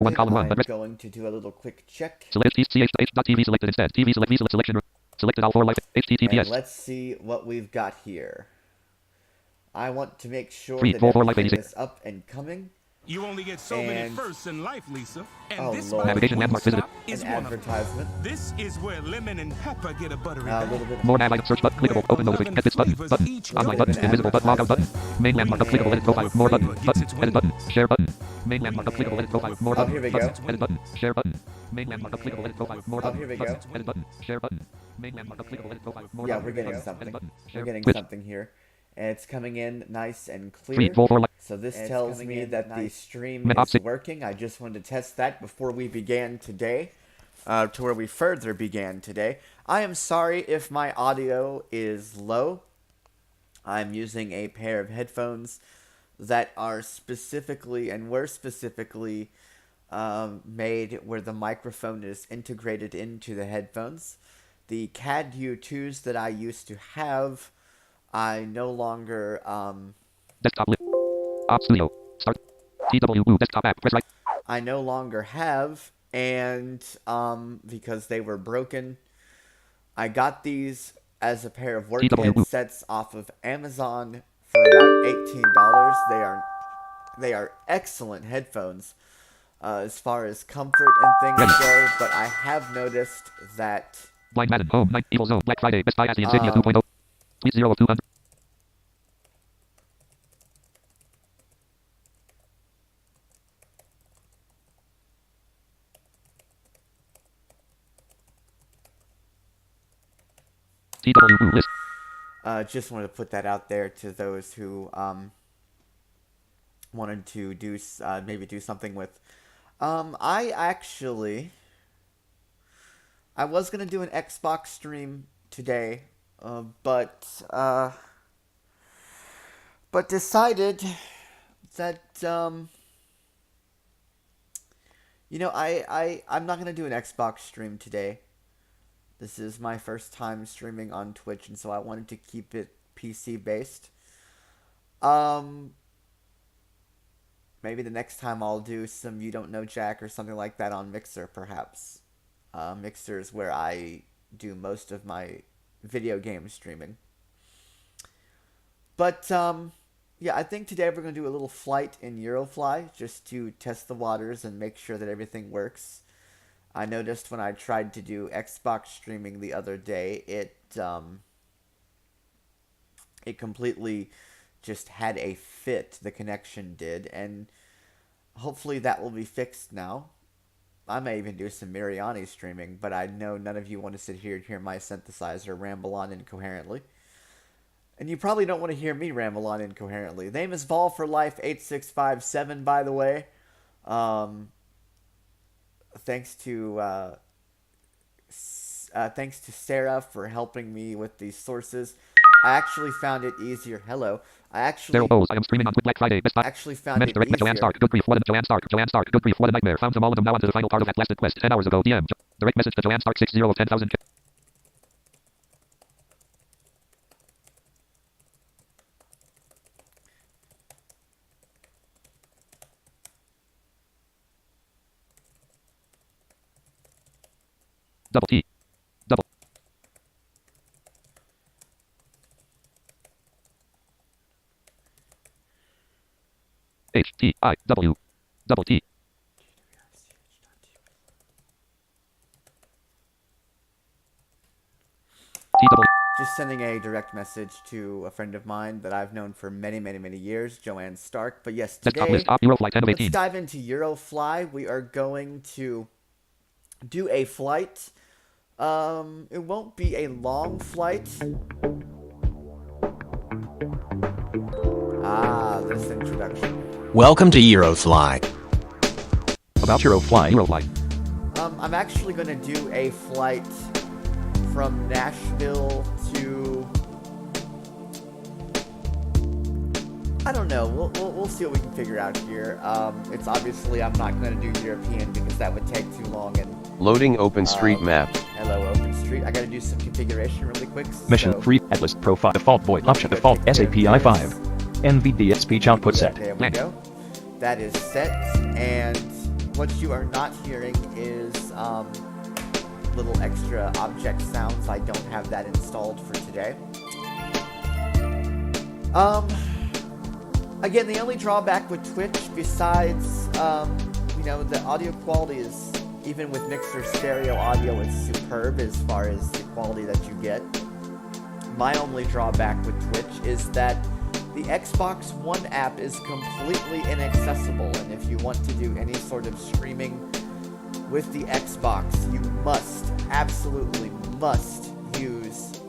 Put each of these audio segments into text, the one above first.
1 column 1. I'm Address. going to do a little quick check. Select ch.tv selected instead. TV select V select selection. Selected all 4 life. And HTTPS. let's see what we've got here. I want to make sure 3 that 4 4 life everything 86. is up and coming. You only get so many firsts in life, Lisa. And Oh, this Lord. Navigation landmark visited. is An one of them. advertisement. This is where lemon and pepper get a buttery A bath. little bit. More nav item search button. Clickable. Open notification. Head this button. Button. Online button. Invisible button. Logout button. Main landmark. Clickable. Edit profile. More button. Button. Edit button. Share button. Main landmark. Clickable. Edit profile. More button. here we go. Button. Edit button. Share button. Main landmark. Clickable. Edit profile. More button. here we go. Button. Edit button. Share button. Main landmark. Clickable. Edit profile. More Yeah, button. we're getting Button. something. Edit button. We're Share. getting Quit. something here. And it's coming in nice and clear. 3 4 4 life. So this tells me that the stream Map is option. working. I just wanted to test that before we began today, to where we further began today. I am sorry if my audio is low. I'm using a pair of headphones that are specifically, and were specifically, made where the microphone is integrated into the headphones. The CAD U2s that I used to have, I no longer, Desktop list. Op studio. Start. TW desktop app. Press right. I no longer have, and because they were broken, I got these as a pair of work TW. headsets off of Amazon for about $18. They are excellent headphones as far as comfort and things go, but I have noticed that Blind Madden. Home. Night. Evil Zone. Black Friday. Best Buy as the Insignia 2.0. Please 0 of 200. TW list. just wanted to put that out there to those who wanted to do maybe do something with. I was gonna do an Xbox stream today, but decided that I'm not gonna do an Xbox stream today. This is my first time streaming on Twitch, and so I wanted to keep it PC based. Maybe the next time I'll do some You Don't Know Jack or something like that on Mixer, perhaps. Mixer is where I do most of my video game streaming. But, yeah, I think today we're going to do a little flight in Eurofly, just to test the waters and make sure that everything works. I noticed when I tried to do Xbox streaming the other day, it completely just had a fit, the connection did, and hopefully that will be fixed now. I may even do some Miriani streaming, but I know none of you want to sit here and hear my synthesizer ramble on incoherently. And you probably don't want to hear me ramble on incoherently. Name is Vol for Life 8657, by the way. Thanks to Sarah for helping me with these sources. I actually found it easier. Hello. I am streaming on Black Friday. Best Buy. actually found it Direct Joanne easier. Stark. Good grief. What a Joanne Stark. Joanne Stark. Good grief. What a nightmare. Found them all of them now onto the final part of that last quest. 10 hours ago. DM. Direct message to Joanne Stark 60 of 10,000. Double T. Double. H T I W. Double T. T double. Just sending a direct message to a friend of mine that I've known for many, many, many years, Joanne Stark. But yes, Desktop today, list. Op Eurofly 10 of let's 18. dive into Eurofly. We are going to do a flight. It won't be a long flight. This introduction. Welcome to Eurofly. About Eurofly. Eurofly. I'm actually going to do a flight from Nashville to... I don't know. We'll see what we can figure out here. It's obviously I'm not going to do European because that would take too long. And Loading OpenStreetMap. hello, OpenStreet. I got to do some configuration really quick. Mission so- free Atlas Profile default void option default SAPI 5 NVDA speech output set. There we go. That is set, and what you are not hearing is little extra object sounds. I don't have that installed for today. Again, the only drawback with Twitch, besides the audio quality is, even with Mixer stereo audio, it's superb as far as the quality that you get. My only drawback with Twitch is that the Xbox One app is completely inaccessible, and if you want to do any sort of streaming with the Xbox, you absolutely must use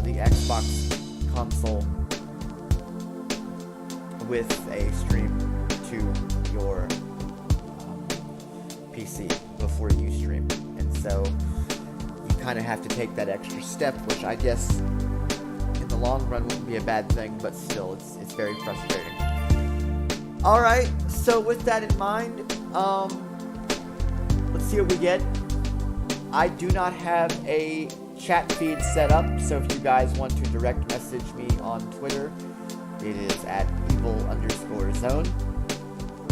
the Xbox console with a stream to your PC before you stream. And so you kind of have to take that extra step, which I guess in the long run wouldn't be a bad thing, but still it's very frustrating. Alright, so with that in mind, let's see what we get. I do not have a chat feed set up, so if you guys want to direct message me on Twitter, it is at evil_zone,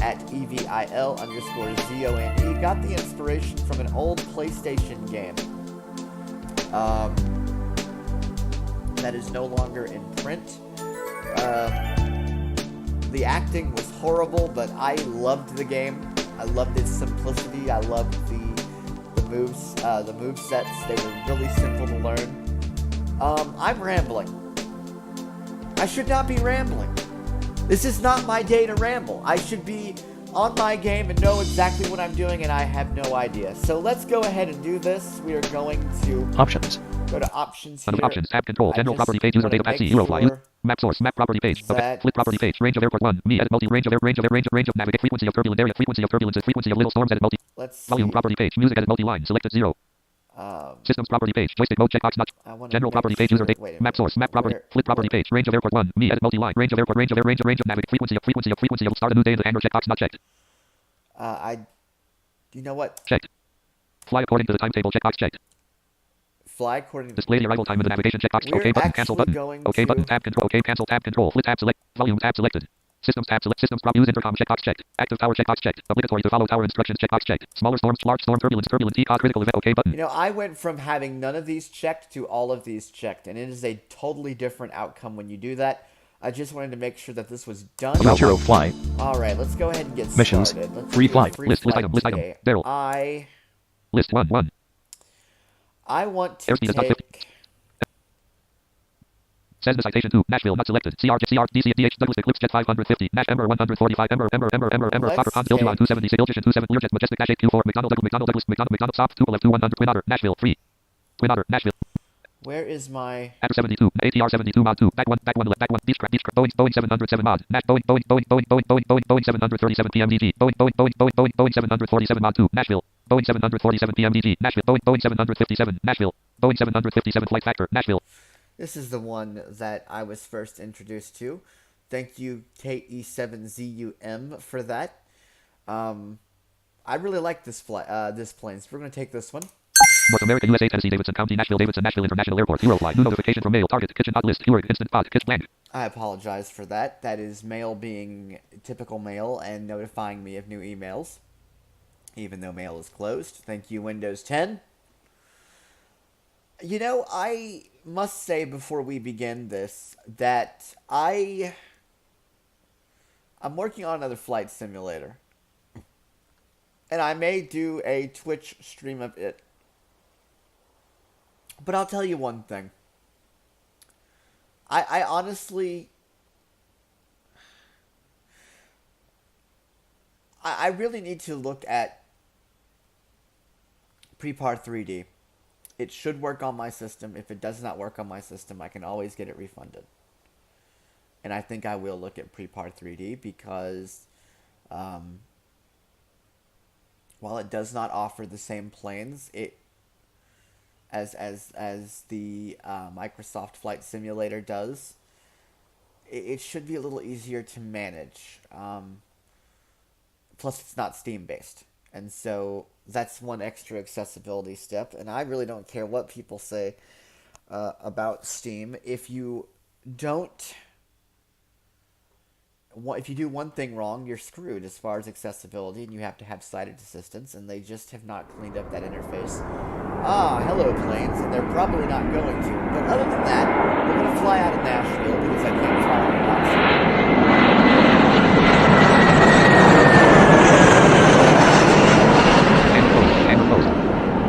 at EVIL_ZONE. Got the inspiration from an old PlayStation game that is no longer in print. The acting was horrible, but I loved the game. I loved its simplicity. I loved the moves, the move sets. They were really simple to learn. I'm rambling. I should not be rambling. This is not my day to ramble. I should be on my game and know exactly what I'm doing, and I have no idea. So let's go ahead and do this. We are going to Options. go to options here. Under options, tab control, general property page, user data path, Eurofly, map source, map property page, okay, flip property page, range of airport 1, me, edit multi, range of navigate, frequency of turbulent area, frequency of turbulence, frequency of little storms, edit multi, volume property page, music, edit multi-line, selected 0. Systems property page, joystick mode, checkbox not, general property page, user data, map source, map property, flip property page, range of airport 1, me, edit multi-line, range of navigate, frequency of, start a new day, the handle, checkbox not checked. You know what? Checked. Fly according to the timetable, checkbox checked. Fly according to display the arrival time in the navigation checkbox. We're OK button, cancel button. OK button, tab control, OK cancel, tab control, flip tab select, volume tab selected. Systems tab select, systems prop, use intercom checkbox checked. Active tower checkbox checked. Obligatory to follow tower instructions checkbox checked. Smaller storms, large storm, turbulence, T-cod, critical event, OK button. I went from having none of these checked to all of these checked, and it is a totally different outcome when you do that. I just wanted to make sure that this was done. Zero flight. Alright, let's go ahead and get missions. started. Let's free flight. List item. Daryl. List 1. I want to take... Says the citation 2. Nashville not selected. CR DC DH Douglas Eclipse Jet 550. Nash Ember 145. Ember Fokker Hans Iljuan 276. Iljuan 27. Learjet Majestic Dash 8Q4. McDonald Douglas McDonald Stop 211 200. Twin Otter Nashville 3. Twin Otter Nashville. Where is my... After 72, ATR 72 mod 2, back 1, Beach Boeing 707 mod, Nash Boeing 737 PMDG, Boeing 747 mod 2, Nashville, Boeing 747 PMDG, Nashville, Boeing 757, Nashville, Boeing 757 flight factor, Nashville. This is the one that I was first introduced to. Thank you, KE7ZUM, for that. I really like this plane, so we're going to take this one. North America, USA, Tennessee, Davidson County, Nashville International Airport, Eurofly, new notification from mail, target, kitchen, not list, Keurig, instant pod, kitchen blank. I apologize for that. That is mail being typical mail and notifying me of new emails, even though mail is closed. Thank you, Windows 10. I must say before we begin this that I'm working on another flight simulator, and I may do a Twitch stream of it. But I'll tell you one thing. I honestly... I really need to look at Prepar 3D. It should work on my system. If it does not work on my system, I can always get it refunded. And I think I will look at Prepar 3D because... while it does not offer the same planes, as the Microsoft Flight Simulator does, it should be a little easier to manage. Plus, it's not Steam-based. And so, that's one extra accessibility step. And I really don't care what people say about Steam. If you don't if you do one thing wrong, you're screwed as far as accessibility, and you have to have sighted assistance, and they just have not cleaned up that interface. Ah, hello planes, and they're probably not going to. But other than that, we're going to fly out of Nashville because I can't fly out of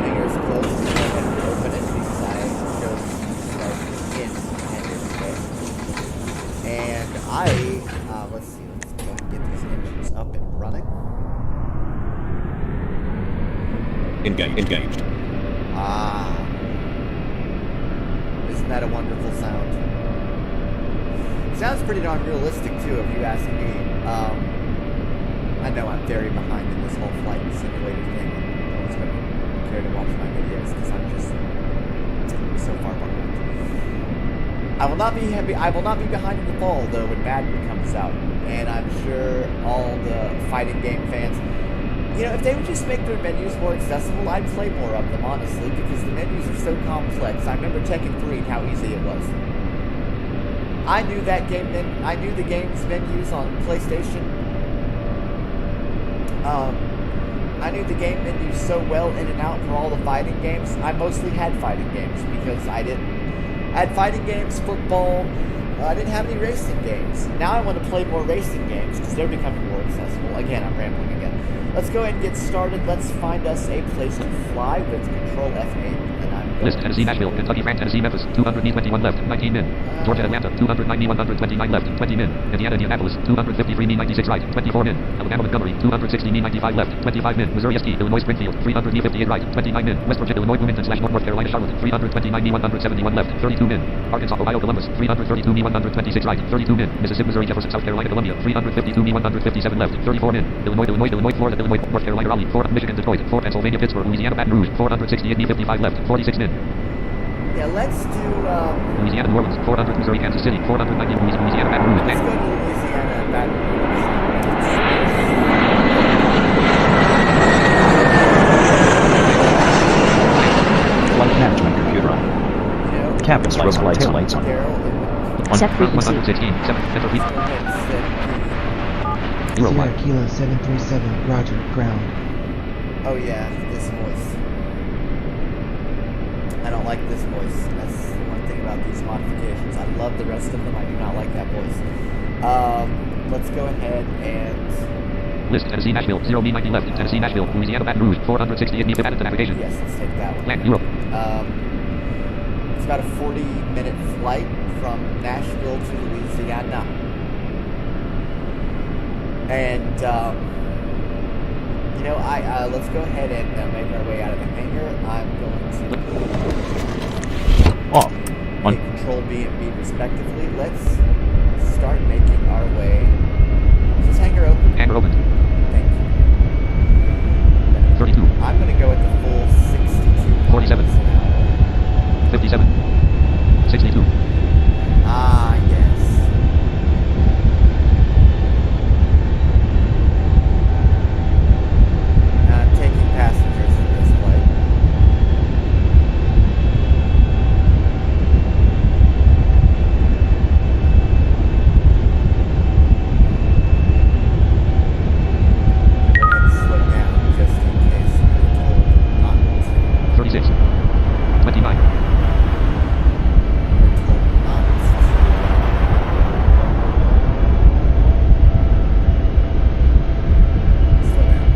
Fingers closed. I'm going to open it because I chose in and let's see, let's go and get these engines up and running. Engaged. Ah. Isn't that a wonderful sound? Sounds pretty darn realistic too, if you ask me. I know I'm very behind in this whole flight simulator thing. No one's going to care to watch my videos because I'm just so far behind. I will not be behind in the fall though when Madden comes out, and I'm sure all the fighting game fans, if they would just make their menus more accessible, I'd play more of them, honestly, because the menus are so complex. I remember Tekken 3 and how easy it was. I knew the game's menus on PlayStation. I knew the game menus so well in and out for all the fighting games. I mostly had fighting games because I had fighting games, football. I didn't have any racing games. Now I want to play more racing games because they're becoming more accessible. Again, I'm rambling again. Let's go ahead and get started. Let's find us a place to fly with Control F8. And I'm going List, Tennessee, Nashville, Kentucky, France, Tennessee, Memphis, 221 left, 19 min. Georgia, Atlanta, 290, 129 left, 20 min. Indiana, Indianapolis, 253 me, 96 right, 24 min. Alabama, Montgomery, 260 me, 95 left, 25 min. Missouri, ST, Illinois, Springfield, 300 me, 58 right, 29 min. West Virginia, Illinois, Bloomington, North Carolina, Charlotte, 329 me, 171 left, 32 min. Arkansas, Ohio, Columbus, 332 me, 126 right, 32 min. Mississippi, Missouri, Jefferson, South Carolina, Columbia, 352 me, 157 left, 34 min. Illinois, Florida, North Carolina, Raleigh, 4 Michigan, Detroit, 4 Pennsylvania, Pittsburgh, Louisiana, Baton Rouge, 468 me, 55 left, 46 min. Yeah, let's do, Louisiana, New Orleans, 400 Missouri, Kansas City, 490 Louisiana, Baton Rouge. let's go to Louisiana and Baton Rouge. Flight management computer on. Campus lights on. Tail lights on. Set frequency. 116, 7, enter frequency. Sierra Kilo 737, Roger, ground. Oh yeah, this voice. I don't like this voice. That's the one thing about these modifications. I love the rest of them. I do not like that voice. Let's go ahead and... List, Tennessee, Nashville, 0 me, 90 left, Tennessee, Nashville, Louisiana, Baton Rouge, 468 me, added to navigation. Yes, let's take that one. Land, Europe. It's about a 40-minute flight from Nashville to Louisiana. And, let's go ahead and make our way out of the hangar. I'm going to Off. On. hit Control B and B respectively. Let's start making our way. Is this hangar open? Hangar open. Thank you. 32. I'm going to go at the full 62 47. miles an hour. 57. 62. Ah, yes. I'm taking passengers in this flight. Go ahead and slow down just in case you're told not to. 36. 29. You're told not to. Slow down.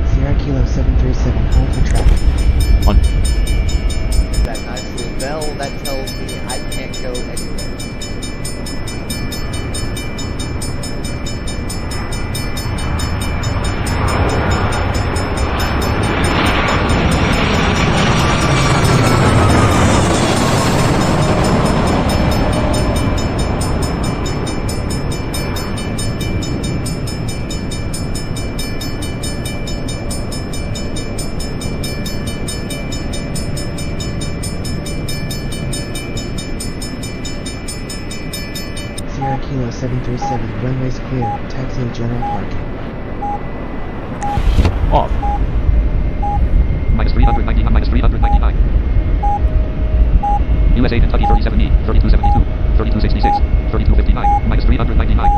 Sierra Kilo 737, hold for traffic. On. That nice little bell that tells me I can't go anywhere. Sierra Kilo 737, runways clear, taxi to general parking. Off. Minus 399, minus 399. USA, Kentucky, 37 me, 3272, 3266, 3259, minus 399.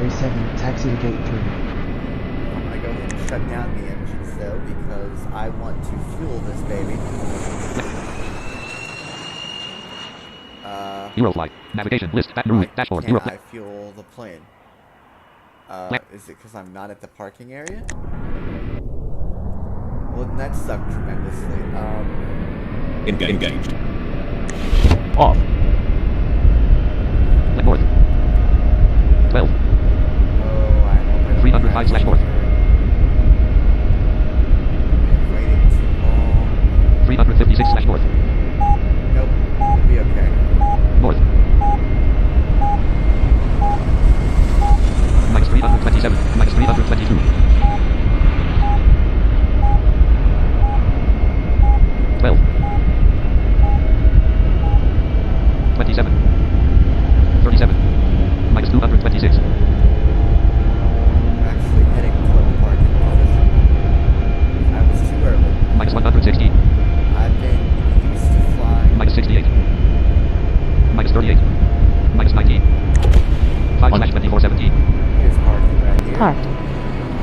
737, taxi to gate 3. I'm gonna go ahead and shut down the engines though because I want to fuel this baby. Eurofly. Navigation list. Baton Rouge. Dashboard. Can Euro. I fuel the plane? Is it because I'm not at the parking area? Wouldn't that suck tremendously? Engaged. Off. North. 12. Oh, I'm 305/north. waiting too long. 356/north. Nope, we'll be okay. North. Minus 327. Minus 322. 12. 27. 37. Minus 226. I'm actually heading toward the parking position. I was too early. Minus 160. I've been used to flying. Minus 68. Minus 38. Minus 19. 5/2417. Here's parking right here. Parked.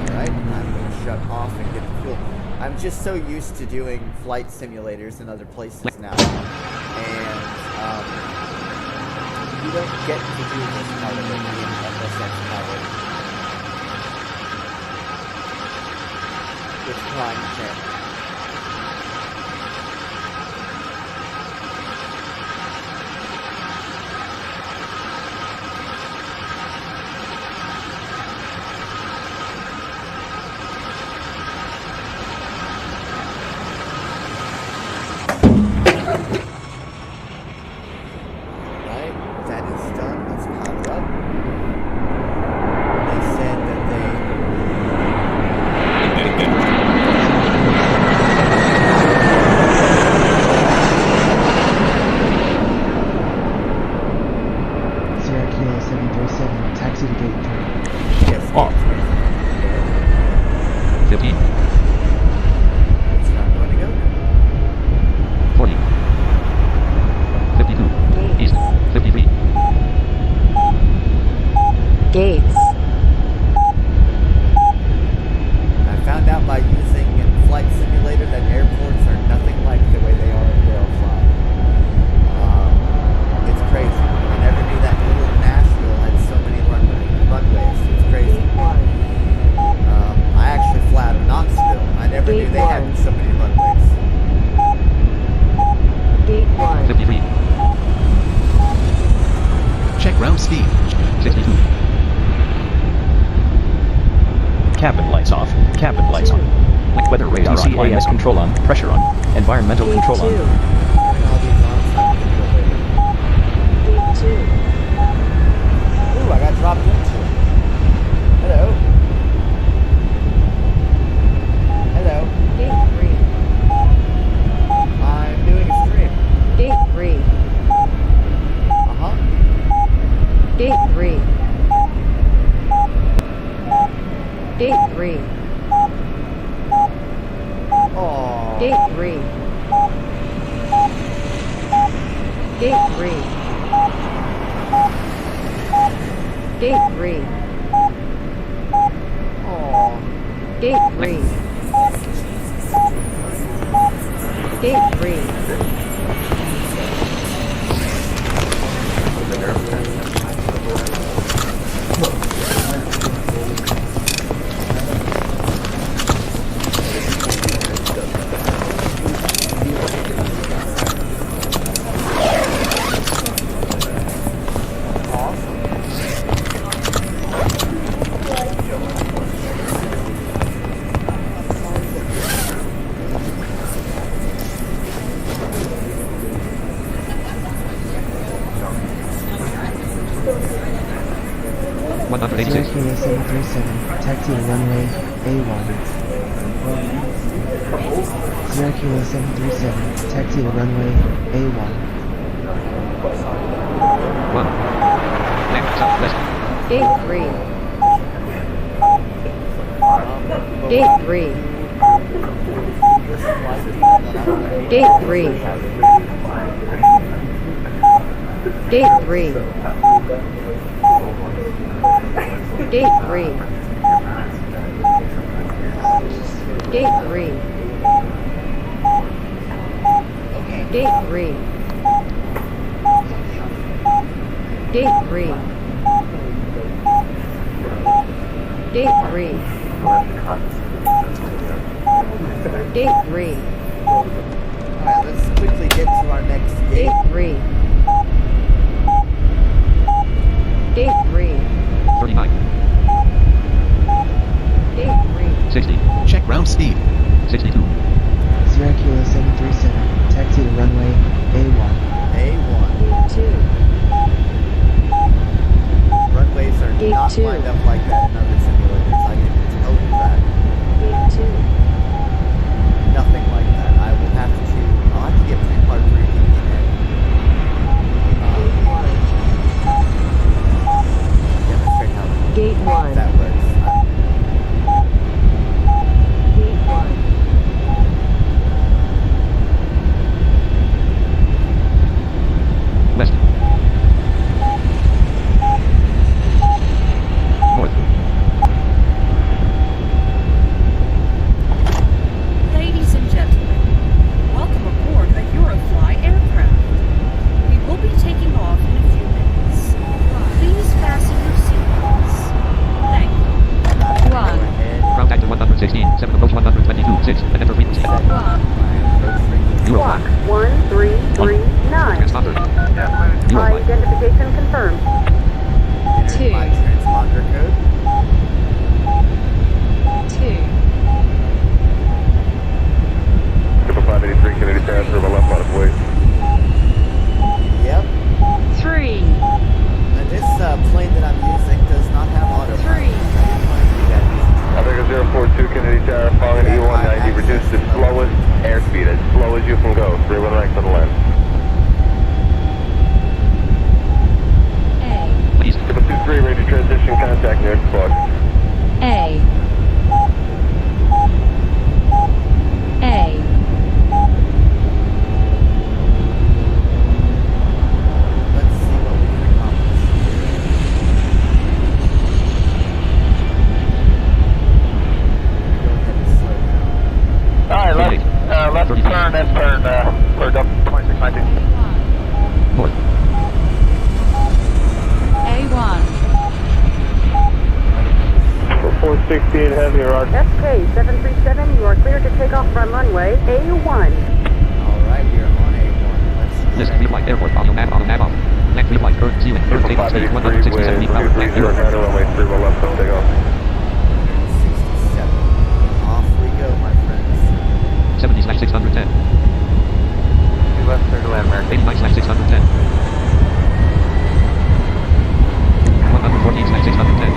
Alright, I'm going to shut off and get fuel. I'm just so used to doing flight simulators in other places now. And, you don't get to do this part of it in FSX pilot. With Prime Channel. Off. 15. It's not going to go. 40. 52. East. 53. Gates. I found out by using Flight Simulator that airports are nothing like the way they are in real flight. It's crazy. I never knew that little Nashville had so many runways. It's crazy. I actually flew out of Knoxville. I never knew they had so many runways. Gate 1. 53. Check ground speed. 62. Cabin lights off. Cabin lights on. Weather radar on. CAS control on. Pressure on. Environmental Gate control 2. on. Turning all these on so I can get later. Gate 2. Ooh, I got dropped into it. Hello. Hello. Gate 3. I'm doing a stream. Gate 3. Uh-huh. Gate 3. Gate 3. Aww. Gate 3. Gate 3. Gate 3. Aww. Gate 3. Gate 3. $186. Kilo 737, taxi to runway A1. Sierra Kilo 737, taxi to runway A1. 1. Left, southwest. Gate 3. Gate 3. Gate 3. Gate 3. Gate 3. Gate 3. Gate 3. Gate 3. Gate 3. Gate 3. Alright, let's quickly get to our next gate. Gate 3. Gate 3. 39. Gate 3. 60. Check ground speed. 62. Sierra Kilo 737, taxi to runway A1. A1. Gate 2. Runways are Gate not 2. lined up like that in other simulators. I can tell you that. Gate 2. Nothing like that. I'll have to get part 3 in Gate 1. demonstrate how Gate 1. that works. Gate 1. West. North. Ladies and gentlemen, welcome aboard a Eurofly aircraft. We will be taking off in a few minutes. Please fasten your seatbelts. Thank you. 1. Ground actor 116. 7 approach 122. 6. And enter frequency. 1. Eurofly. 1339. Transponder. Eurofly. Identification confirmed. Entered 2. my transponder code. 2. 583 Kennedy transfer by left bottom wait. Yep. 3. Now this plane that I'm using does not have autopilot. 3. I just want to do that. I think a 042 Kennedy Tower following E190, reduce the slowest airspeed, as slow as you can go. 31 right for the land. A. East. 723 ready to transition, contact near squad. A. A. Let's see what we can accomplish. Go ahead and slow down. Alright, left turn and turn, cleared up 2619. North. A1. 468 heavy, roger. SK737, you are cleared to take off from runway A1. Alright, we are on A1. Let's List free flight airport. Audio nav off. Land free flight. Current ceiling. Current table speed. 167 meters per hour. Land 0. runway 3 well left, don't take off. 167. Off we go, my friends. 70/610. Left turn to landmark. 89/610. 114/610.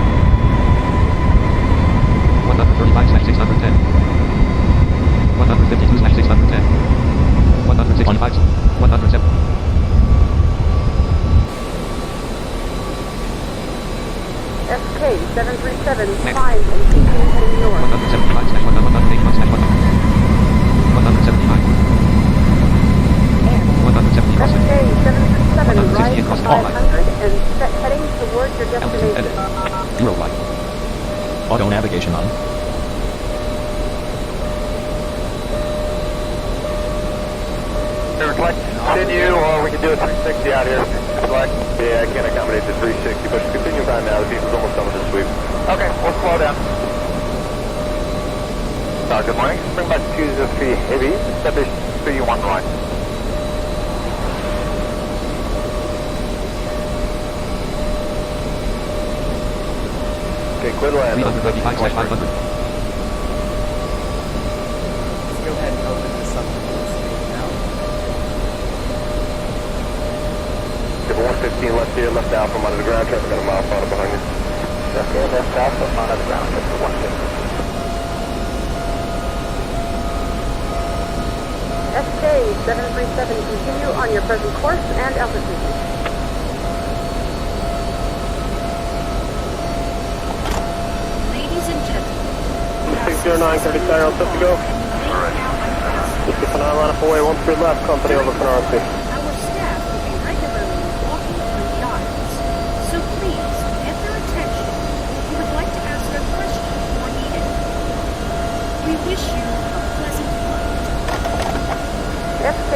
135/610. 152/610. 165. 107. SK737, climb and continue heading north. 175/181/179. 179. 170 crossing. SK737, rise 168 to crossing all 500 and set heading towards your Altitude destination. edit. Eurofly. Auto navigation on. Continue, or we can do a 360 out here. Yeah, I can't accommodate the 360, but continue on now. The people's almost done with the sweep. Okay, we'll slow down. Good morning. Bring back 203 heavy. Step is 31 right. Okay, quit land. 395/500. Let's go ahead and open this up to full speed now. 115 left here, left alpha, I'm under the ground, traffic got a mile farther behind you. Okay, left alpha, I'm under the ground, traffic 150. SK737, continue on your present course and altitude. Ladies and gentlemen, 609, 30 Cyril, set to go. Just keep an eye line up away, 13 left, company over Canarsie. our staff will be regularly walking through the aisles. So please, get their attention. You would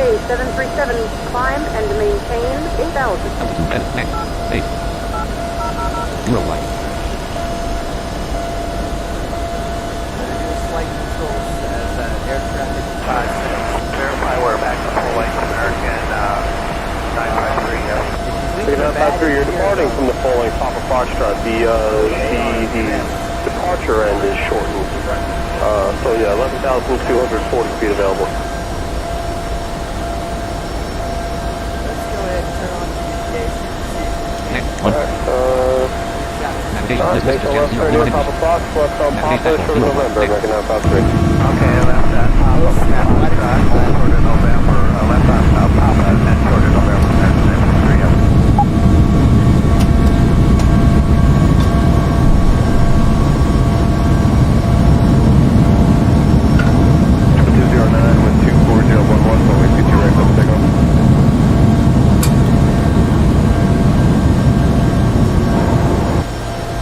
SK737, climb and maintain 8,000. Altitude edit. Next. 8. Euroflight. Flight controls as air traffic. Verify we're back to full length American 953. Did you leave the you're departing from the full length Papa Foxtrot. The departure end is shortened. So yeah, 11,240 feet available. Let's go ahead and turn on communication. Next. 1. Navigation. This message channel 0. New Papa Fox, left on Papa, short November, American 953. Okay, left on Papa, short November, left on Papa, and short November, American 953.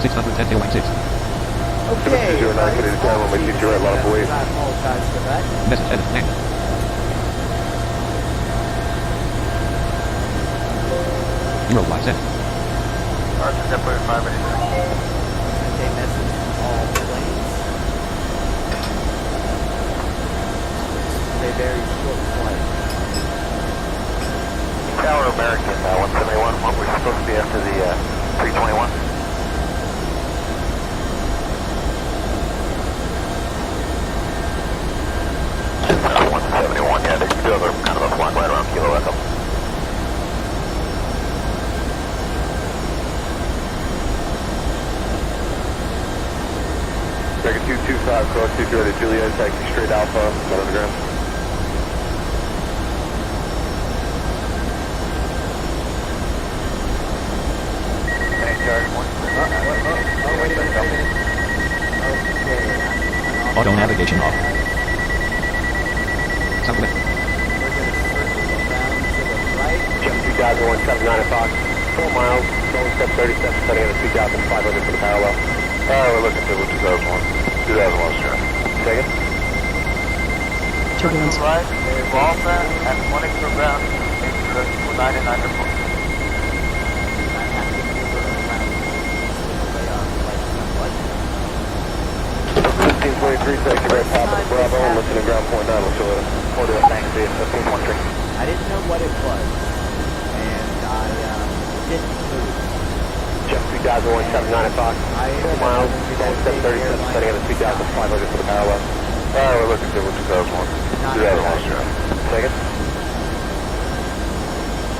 610 tailline 6. Okay. 09, can you tell when we keep you right line of weight? I apologize for that. Message edit. Next. Euroflight set. Okay, message from all planes. A very short flight. Tower American 171, what we're supposed to be after the 321. Yeah, they do have a kind of a flying right around Kilo Echo. Dragon 225, cross 2 ready, Juliet, taxi straight Alpha, 100 grams. Thanks, Charge. Wait a minute. Okay. Auto navigation off. South left. We're going to circle around to the right. Jump 2079 o'clock, 4 miles, rolling step 30 steps, setting at a 2,500 for the parallel. We're looking for 2001. 2001, sir. Second. Turbulence. Right, Walton and 1 for ground, 299 report. 1523, taxi right Papa to Bravo, and listen to ground point 9, we'll show it. Order it, thanks, 1523. I didn't know what it was, and I didn't move. Jump 2001, 79 o'clock, 4 miles, rolling step 30 steps, setting at a 2,500 for the parallel. We're looking for 2001. 2001, sir. Second.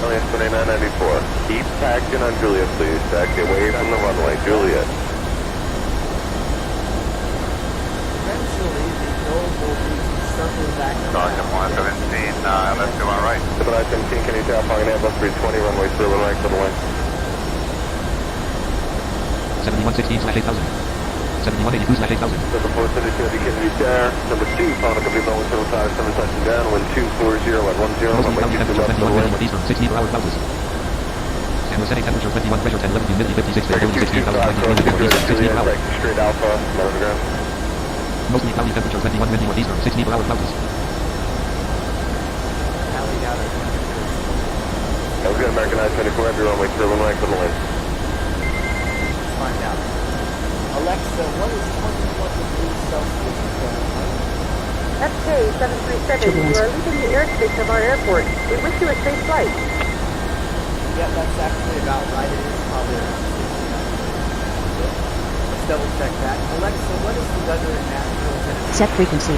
Alias 2994. Keep taxiing on Juliet, please. Taxi away from the runway. Juliet. Eventually, the goal will be to circle back around. Sergeant 117, let's go on right. 7917, can you tell following Airbus 320, runway 0 right for the lane? 7116/8000. 7182/8000. Number 472, can you there? Number 2, following a complete Boeing 757, touching down, wind 240 at 10, Mostly runway cloudy, 22 temperature left for 21 the lane. northeastern, 60 per hour clouds. San Jose temperature 21, pressure 10, 11, humidity 56, variability 16,090, wind northeastern, 60 per hour. Straight Alpha, 11 grams. Mostly cloudy, temperature 21, windy northeastern, 60 per hour clouds. Tallied out our temperatures. That was good, American 924, every runway 0 right for the lane. Let's find out. Alexa, what is 21 degrees Celsius in Fahrenheit? SK737, you are leaving the airspace of our airport. We wish you a safe flight. Yep, that's actually about right. It is probably around 69. Let's double check that. Alexa, what is the weather in Nashville, Tennessee? Set frequency.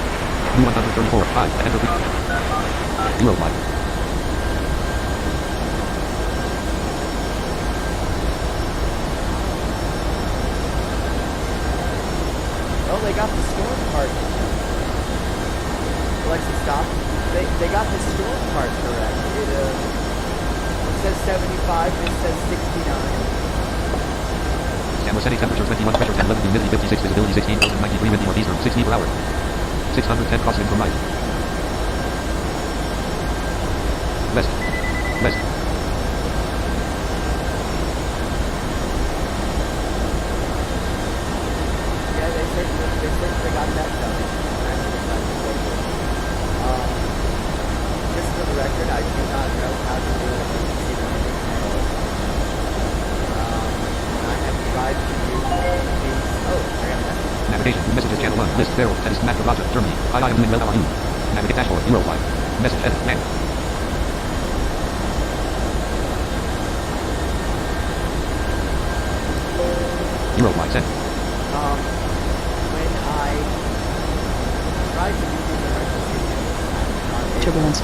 U134, 5, enter frequency. Euroflight. Well, they got the storm part. Alexa, stop. They got the storm part correct. It says 75, this says 69. San Jose temperature 21, pressure 10, 11, humidity 56, visibility 16,093, windy northeastern, 60 per hour. 610 crossing from right. West. West. Yeah, they certainly got that done. Just for the record, List Pharaoh. Tennis Master Roger. Germany. I am doing well. How are you? Navigate dashboard. Eurofly. Message edit. Next. Eurofly sent. When I tried to do the emergency, Turbulence.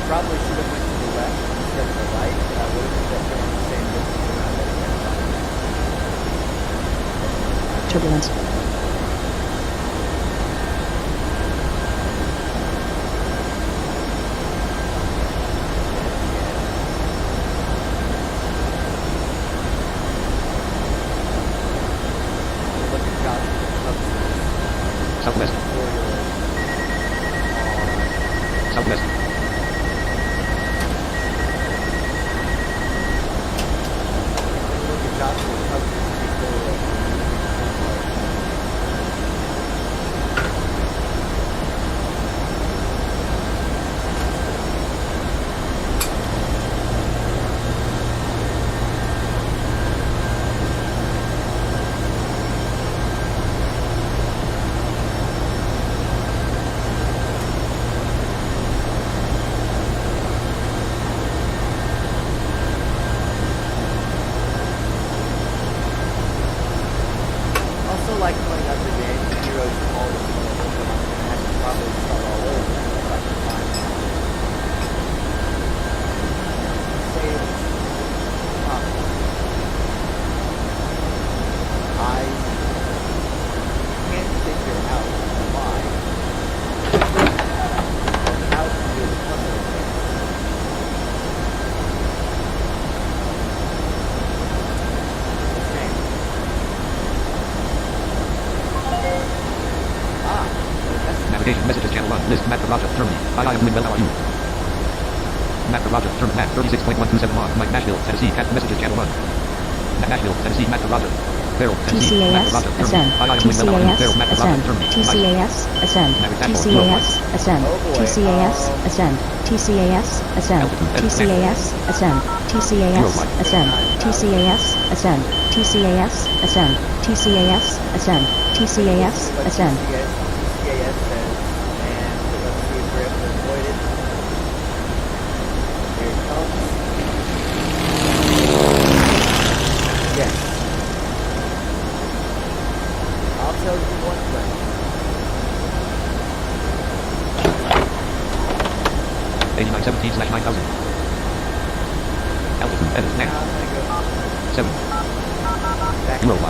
Probably should have went to the left instead of the right, but I would have kept going the same distance around it again. Turbulence. Southwest. Southwest. Like playing other games, Heroes all the time, but I'm going to have to probably start all over if I can find save copies. I can't figure out why or how to do the puzzle thing. Navigation messages channel 1. List Master Roger. Germany. I am doing well. How are you? Master Roger. German. Map 36.127 log. Mike Nashville. Tennessee. Cat messages channel 1. Nashville. Tennessee. Master Roger. Pharaoh. Tennessee. Master Roger. Ascend. TCAS ascend. TCAS ascend. TCAS ascend. TCAS ascend. TCAS ascend. TCAS ascend. TCAS ascend. TCAS ascend. TCAS ascend. TCAS ascend. TCAS ascend. TCAS says, and let's see if we're able to avoid it. Here it comes. Yes. I'll tell you one thing. /9000. Altitude edit next. 7. Back to 8,000,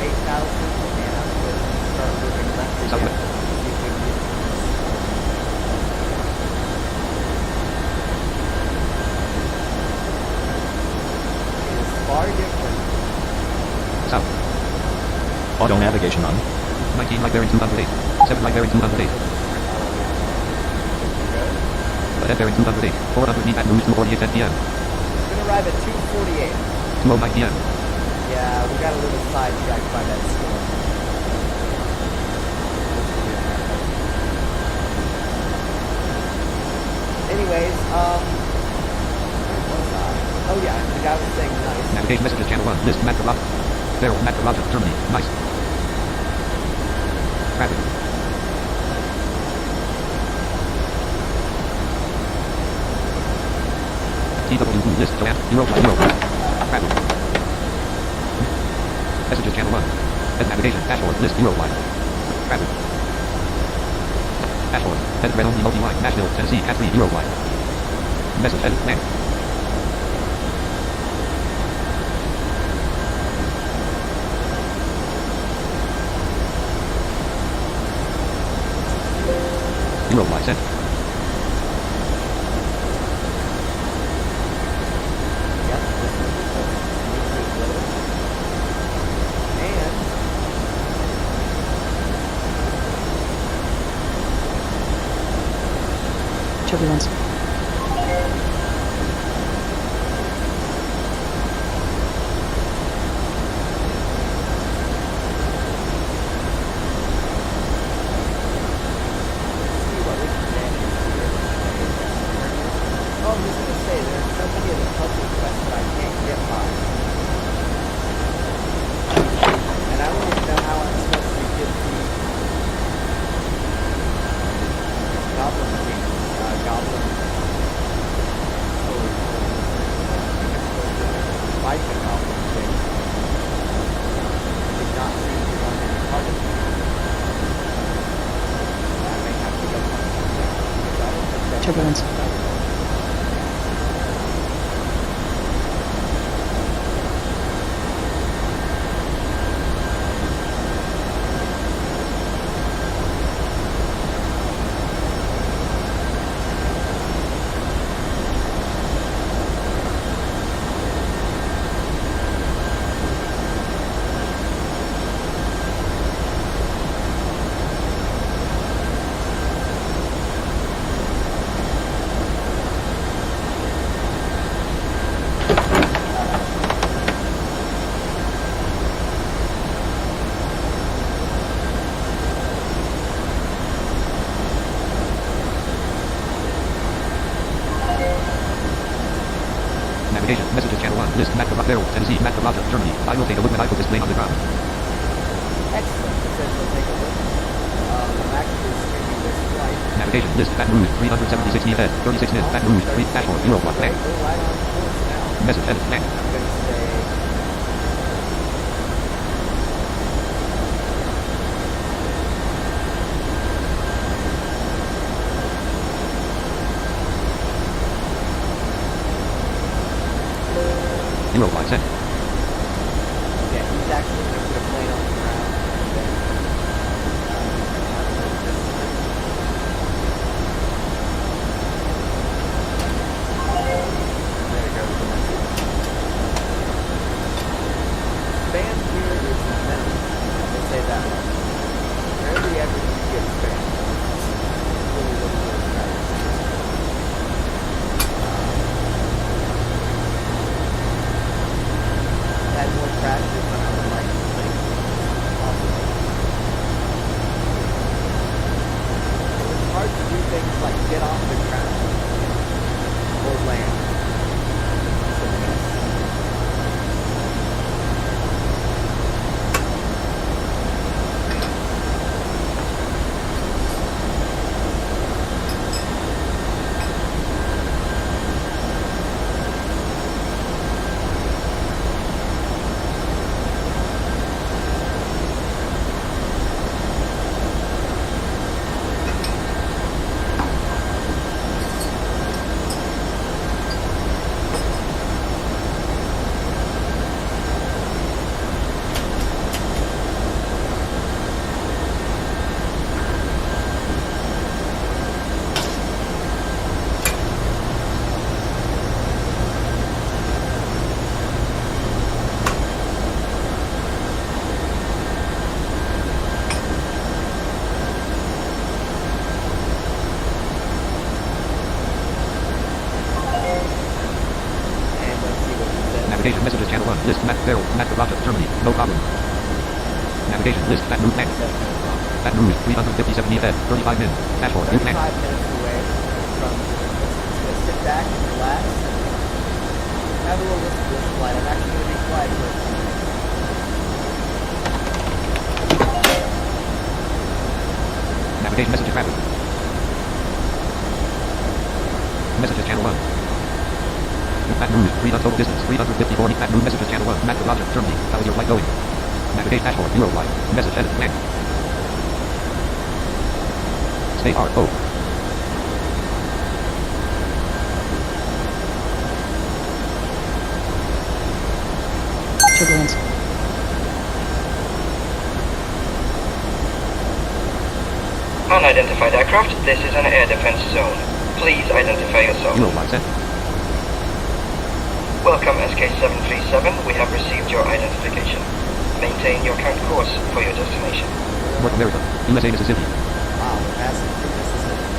and I'm going to start moving left again. Southwest. Far different. South. Auto navigation on. 19 light bearing 208. 7 light bearing 208. Ahead bearing 208. 400 feet at News 248 10 p.m. We're going to arrive at 2:48. 2:09 p.m. Yeah, we got a little sidetracked by that storm. Anyways, where was I? Oh yeah, the guy was saying nice. Navigation messages list, map garage. Barrel, map garage, Germany, nice. Traffic. TWU list, Joanne, Eurofly. Traffic. Messages channel 1. Head navigation, dashboard, list, Eurofly. Traffic. Dashboard, head red only multi-line, Nashville, Tennessee, Cat 3, Eurofly. Message, edit, plan. Eurofly sent. Turbulence. Turbulence. Navigation, messages channel 1, list, map garage, Barrel, Tennessee, map garage, Germany. I will take a look when I put this plane on the ground. Excellent. It says we'll take a look. I'm actually streaming this flight. Navigation, list, Baton Rouge, 376 EFN, 36 min, Baton Rouge, 3, dashboard, Eurofly, plan. We're right on course now. Message, edit, plan. I'm going to say... Eurofly sent. Yeah, he's actually going to put a plane on the ground. And then, he's going to have a little bit of there you go. The message. Spam here is minimal. We'll say that much. Rarely ever do you get spam. Really, really, really rare. Had more crashes than I would like to think. Possibly. It was hard to do things like get off the ground or land. It's a mess. Navigation, messages channel 1, list, map, Barrel, map garage, Germany, no problem. Navigation, list, Baton Rouge, plan. Baton Rouge, 357 EFN, 35 min, dashboard, you plan. 35 minutes away from doing this. I'm just going to sit back and relax and have a little listen to this flight. I'm actually going to be flag first. Navigation message traffic. Messages channel 1. Baton Rouge, 3 total distance, 354 Baton Rouge, messages channel 1, Macro Roger, Germany, how is your flight going? Navigation dashboard, Euroflight, message edit, blank. Stay R-O. Turbulence. Unidentified aircraft, this is an air defense zone. Please identify yourself. Euroflight set. Welcome SK737, we have received your identification. Maintain your current course for your destination. North America, USA, Mississippi. Wow, we're passing through Mississippi.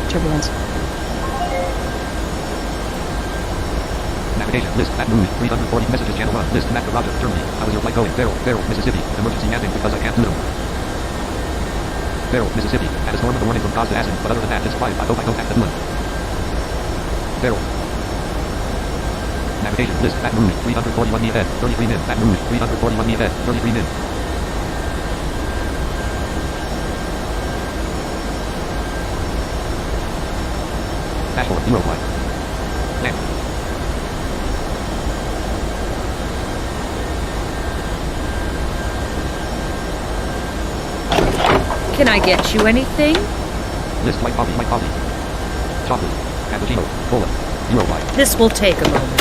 Turbulence. Navigation list Baton Rouge 340 messages channel 1 list Macro Roger Germany how is your flight going Farrell Mississippi emergency landing because I can't do them Farrell Mississippi had a storm with a warning from cause to acid but other than that it's quiet I hope I don't have to do them Farrell Navigation list Baton Rouge 341 me ahead 33 min Baton Rouge 341 me ahead 33 min Dashboard Euroflight land Can I get you anything? List white coffee, chocolate, cappuccino, cola, Euroflight. This will take a moment.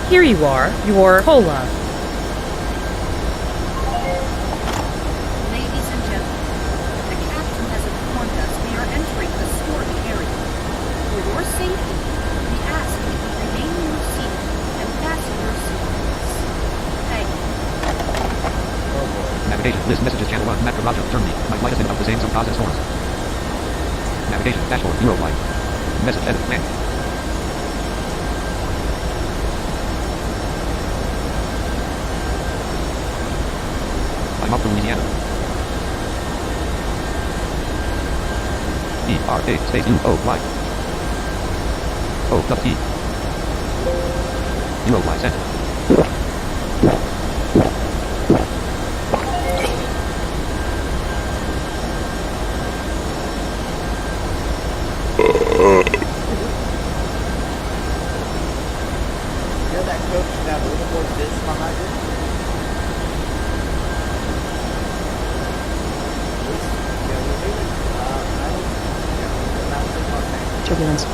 Here you are, your cola. Ladies and gentlemen, the captain has informed us we are entering a storm area. For your safety, we ask that you remain in your seat and fasten your seatbelts. Thank you. Navigation list messages channel 1 Macro Roger Germany my flight is in of the same some cause and storms Navigation dashboard Euroflight message edit blank I'm off to Louisiana. E-R-A space U-O-Y. O-W-T. Euroflight sent. You know that coach should have a little more fizz behind it? Turbulence.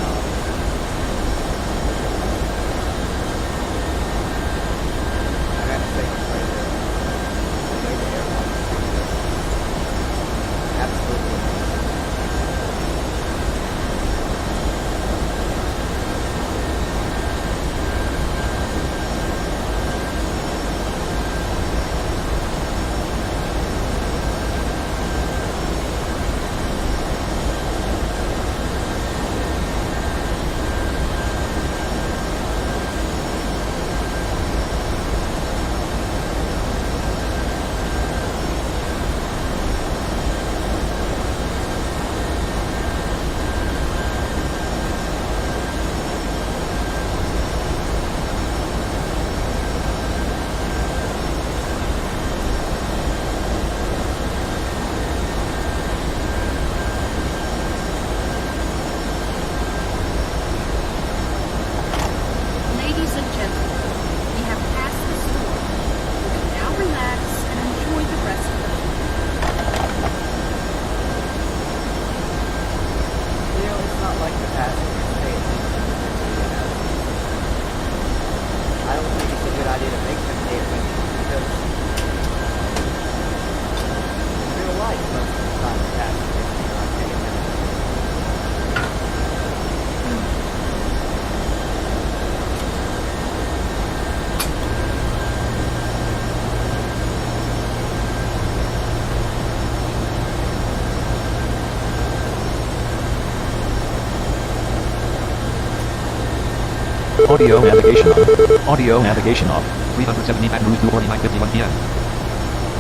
Audio navigation on. Audio navigation off. 370 Baton Rouge 249:51 p.m.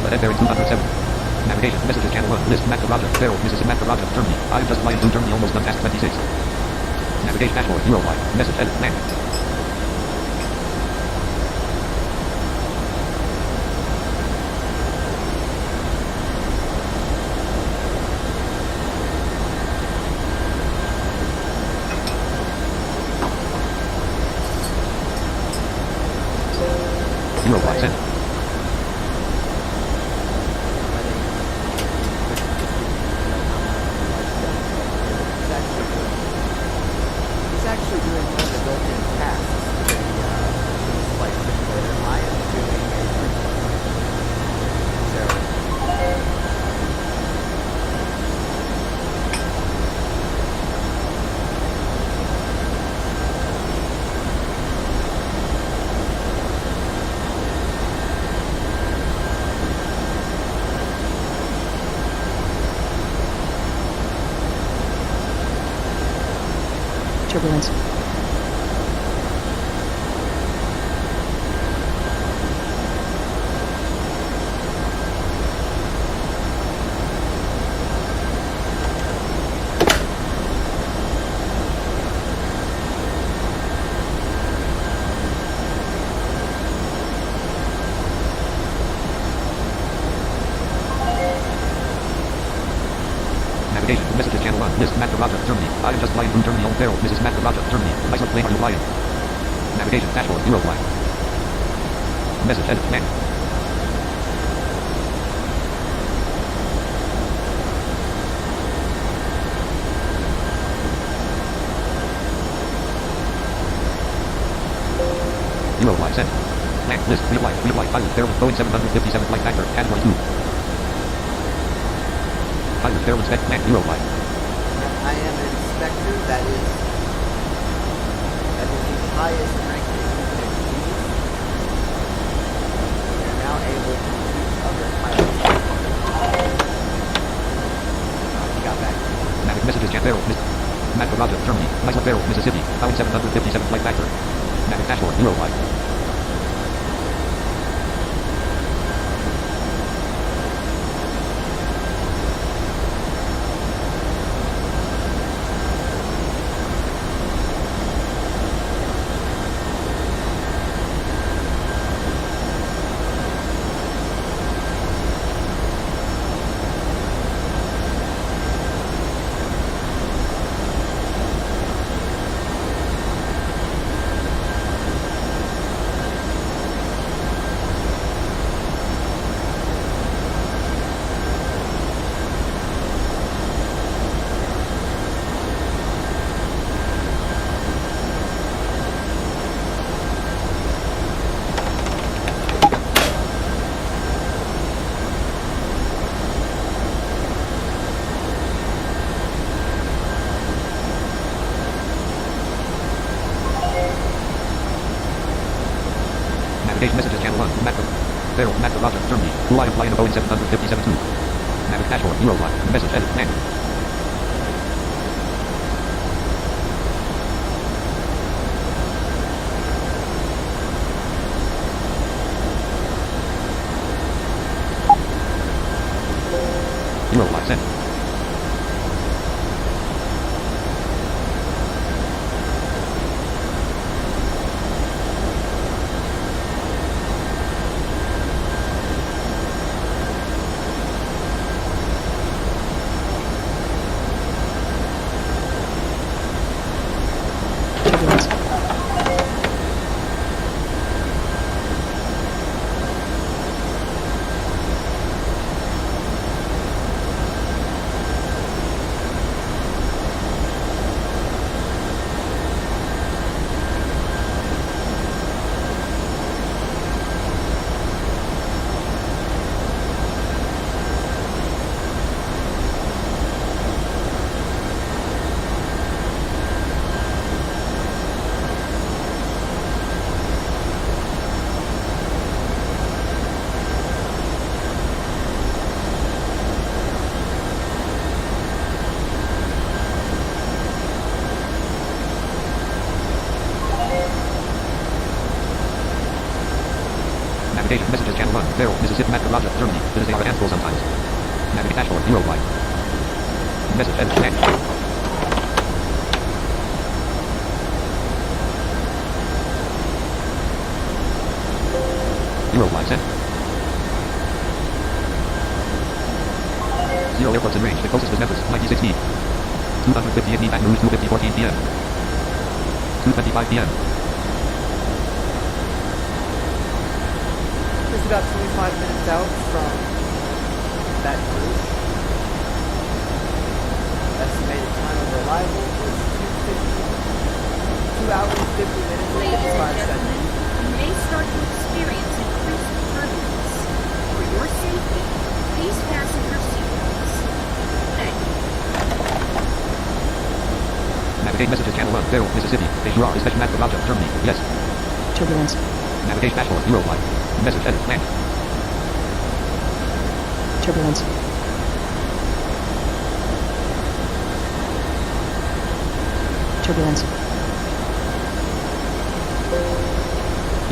Let bearing 207. Navigation. Messages channel 1. List. Mac Roger. Barrel. Mrs. Mac Roger. Germany. I'm just flying through Germany. Almost done. Task 26. Navigation dashboard. Eurofly. Message edit. Mac. Eurofly sent. He's actually doing one of the built-in tasks for the flight simulator. I am doing a Turbulence. Navigation. Messages channel 1. List. Mac Roger. Germany. I'm just flying through Germany. Home Barrel. Mrs. Mac Roger. Germany. License plane. Are you flying? Navigation. Dashboard. Eurofly. Message edit. Mac. Eurofly sent. Mac list. Reply. Pilot. Barrel. Boeing 757 flight factor. Category 2. Pilot. Barrel inspect. Mac. Eurofly. I am an inspector. That is the highest rank that you can achieve. You're now able to teach other pilots. He got back. Navic messages chat Barrel. Mac Roger. Germany. License Barrel. Mississippi. Boeing 757 flight factor. Navic dashboard. Eurofly. Navigation messages channel 1. Mac Barrel. Mac Roger. Germany. I am flying a Boeing 757-2. Navic dashboard. Eurofly. Message edit. Mac. Eurofly sent. Turbulence. Navigation messages channel 1. Carroll, Mississippi, Roger, Germany. This is a handful sometimes. Navigate dashboard. Worldwide. Message edit. Next. Worldwide sent. 0 airports in range. The closest is Memphis, 96 feet. 250 in Baton Rouge, 250, 14 p.m. 2:25 p.m. Just about 25 minutes out from Baton Rouge. Estimated time of arrival was 2 hours, 50 minutes, and Ladies 55 and seconds. gentlemen, you may start to experience increased turbulence. For your safety, please fasten your seatbelts. Thank you. Navigate messages channel 1. Carroll, Mississippi. Bejura is Roger, Germany. Yes. Turbulence. Navigate dashboard. Worldwide. Message edit. Land. Turbulence. Turbulence.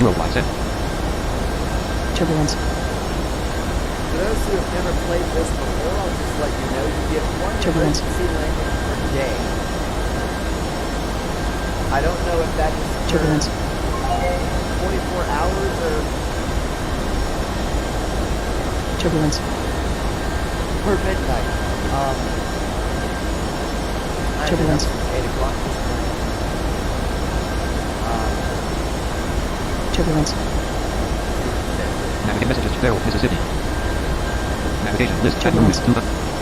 Worldwide sent. Turbulence. For those who have never played this before, I'll just let you know you get one Turbulence. emergency landing per day. I don't know if that is per Turbulence. 24 hours or Turbulence. per midnight. I've been up Turbulence. since 8 o'clock this morning. Turbulence. Navigate messages. Carroll, Mississippi. Navigation list. Baton Rouge.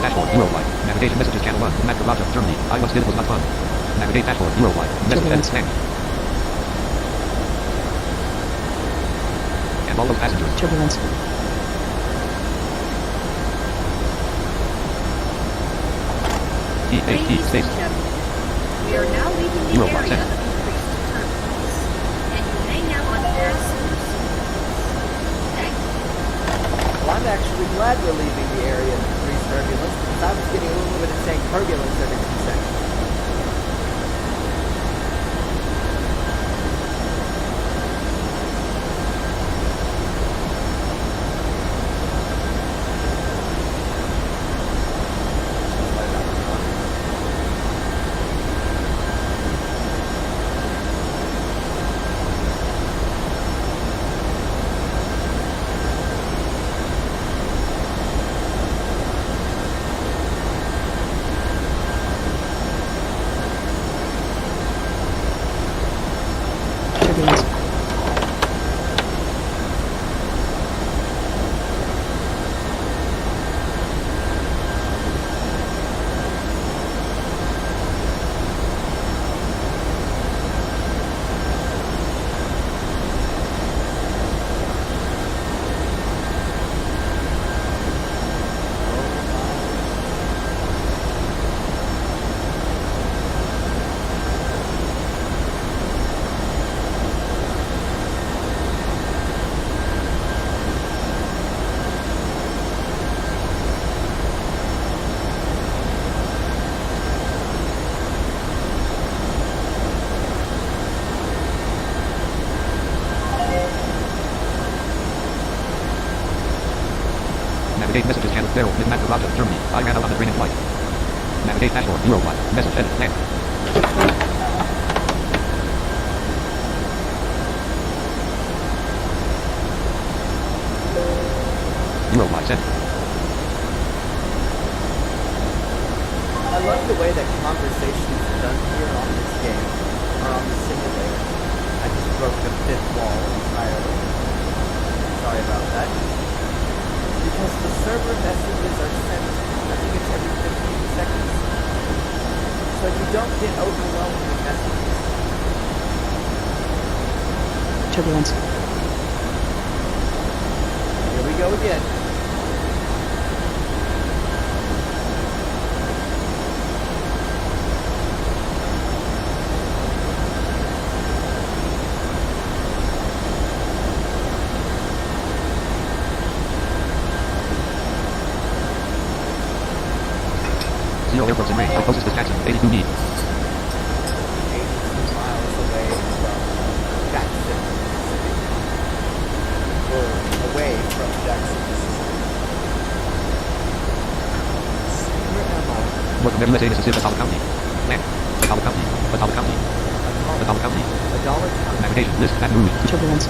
Dashboard. Worldwide. Navigation messages channel 1. Roger, Germany. I once did it was not fun. Navigate dashboard. Worldwide. Message edit. Land. And all those passengers. Turbulence. Ladies and space. gentlemen, we are now leaving the Worldwide area sent. of increased turbulence, and you may now unfasten your seatbelts. Thank you. Well, I'm actually glad we're leaving the area of increased turbulence because I was getting a little bit of saying turbulence every 2 seconds. Turbulence. Navigate messages channel Carroll, Roger, Germany. I ran out on the train in flight. Navigate dashboard. Worldwide. Message edit. Land. Worldwide sent. I love the way that conversations are done here on this game, or on the simulator. I just broke the fifth wall entirely. Sorry about that. Because the server messages are sent, I think it's every 15 seconds. So you don't get overwhelmed with messages. Turbulence. Here we go again. Zero airports in range. The closest is Jackson, 82 feet. 82 miles away from Jackson, Mississippi. We're from there, USA, Mississippi, Atala County. Land. Atala County. Atala County. Atala County. Navigation list. Baton Rouge. Turbulence.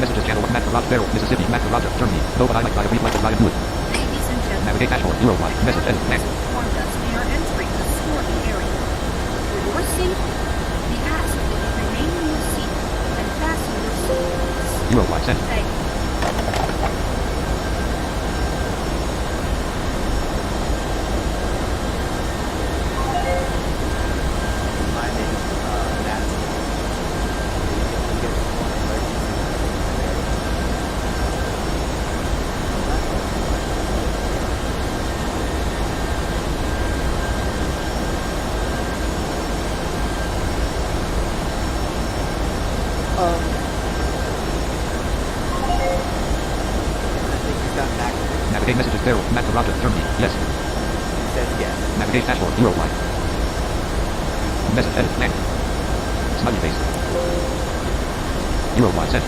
Messages channel. Matt Garage, Farrell, Mississippi. Matt Garage, Germany. Nova, I like by a reflex of Ryan Wood. Ladies and gentlemen, Navigate dashboard. Worldwide. Message edit. Land. informed us we are entering the stormy area. For your safety, we ask that you remain in your seat and fasten your seatbelts. Worldwide. Send. Thank you. My name is Matt. Navigate messages. Farrell. Matt Garage, Germany. Yes. He says yes. Navigate dashboard. Worldwide. Message edit. Land. Smiley face. Worldwide. Send.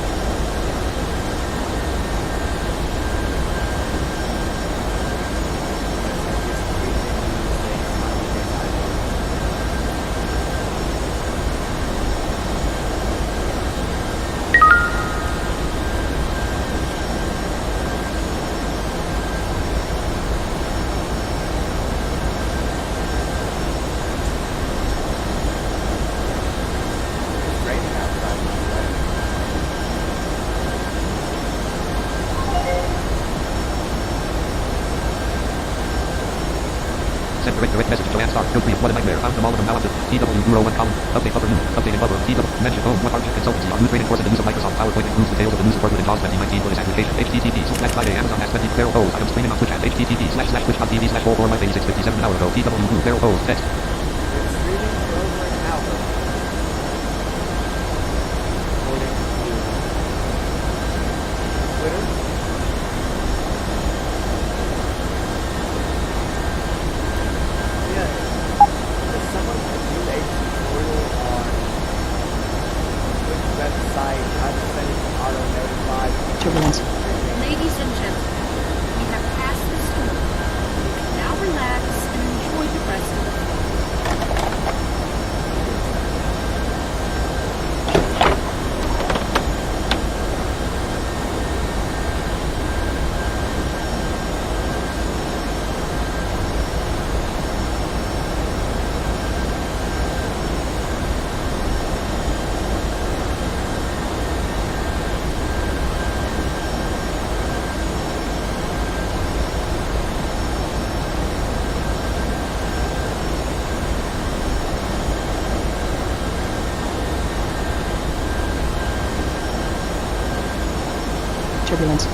Send direct message to Landstar. Go free. What a nightmare. Found them all of them now. TW Bureau 1 column. Update buffer new. Updating buffer. TW. Mention home. What Architect Consultancy on new training course and the use of Microsoft PowerPoint improves details of the new support within JAWS 2019 for this application. http://Friday Amazon has 20 Farrell Bowes. I am streaming on Twitch at http://twitch.tv/4 my 8657 an hour ago. TW Group Farrell Bowes. Text. Turbulence. Ladies and gentlemen, we have passed the storm. You can now relax and enjoy the rest of the flight. Turbulence.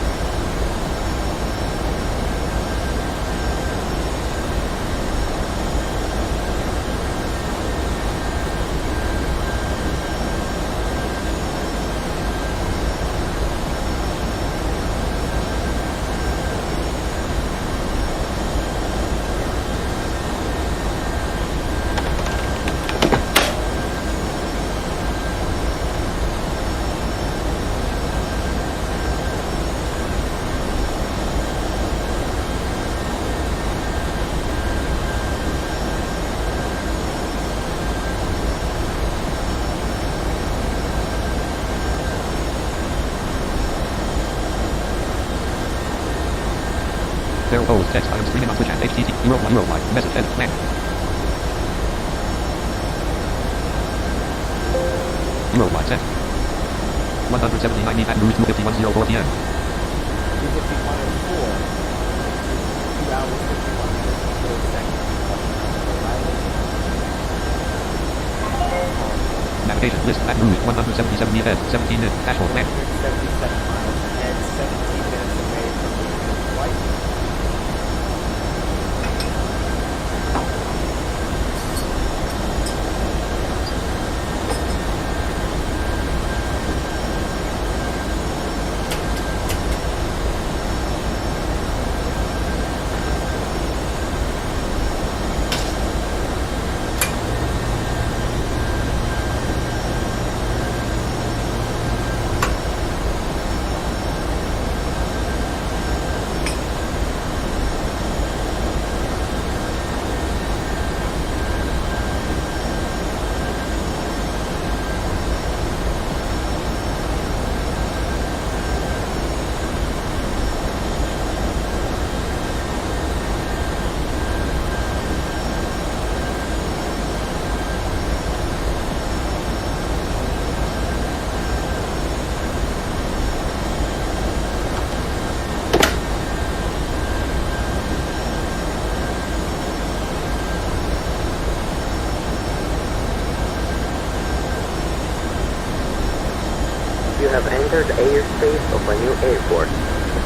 Farrell Bowes. Text. I am streaming on Twitch at http. Worldwide. Message edit. Land. Worldwide. Send. 179 Baton Rouge 25104 p.m. 2 hours, 51 minutes, and 4 seconds. Navigation list. Baton Rouge 177 ahead. 17 in. Dashboard. Land. 177 miles ahead, 17 minutes away from the flight. of a new airport.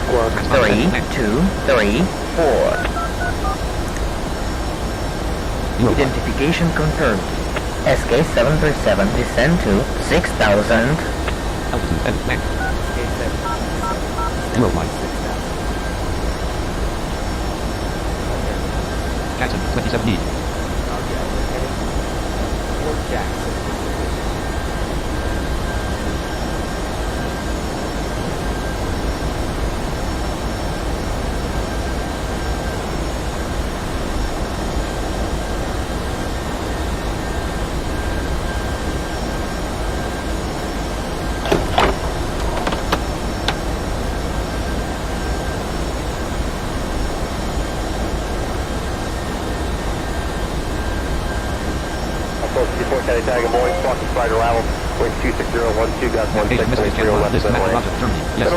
Squawk 3234. Identification confirmed. SK737 descend to 6,000. Altitude and land. Zero line. Jackson, 27D. Fort Jackson. Tag and Boeing, Squawk Spider Arrival, wind 26012, got 16.30 left of Roger, Germany. Yes.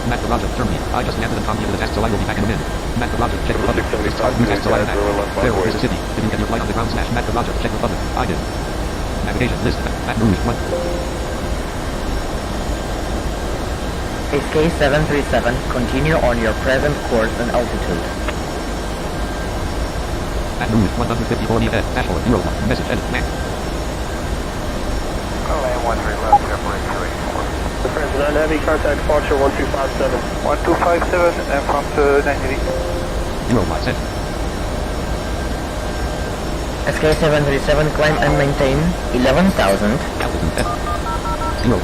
Matt Roger, Germany. I just landed and completed the test, so I will be back in a minute. Matt Roger, Czech Republic. This car new test, so I'm back. Farewell, Mississippi. Did you get your flight underground / Matt Roger, Czech Republic? I did. Navigation list. Baton Rouge 1. SK737, continue on your present course and altitude. Baton Rouge 154 EF. Nashville 01. Message edit. Mac. LA 13 left, February 284. The Friends 9 Heavy, contact departure 1257. 1257 and from 90. 05 set. SK737, climb and maintain 11,000. Altitude F. 01.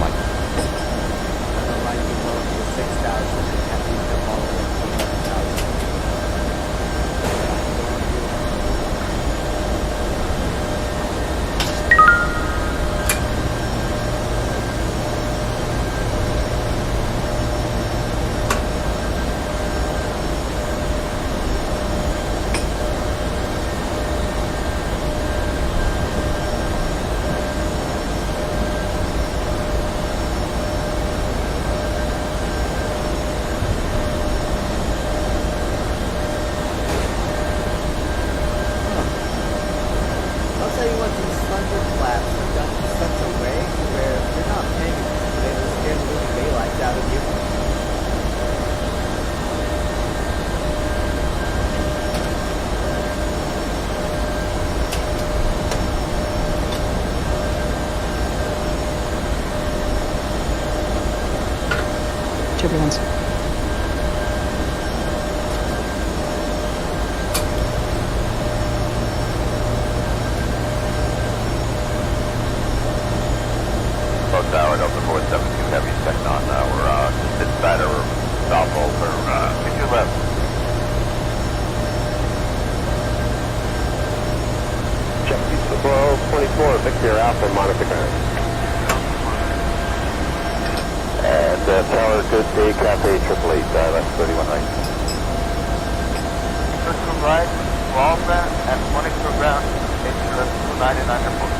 Turbulence. Tower Delta 472 Heavy, second on. We're just inside of South over. To your left. Check 24, Victor Alpha, monitor ground. And Tower, good day, Cafe 888, left 31 right. Crystal right, wall band, and monitor ground, interest 299 report.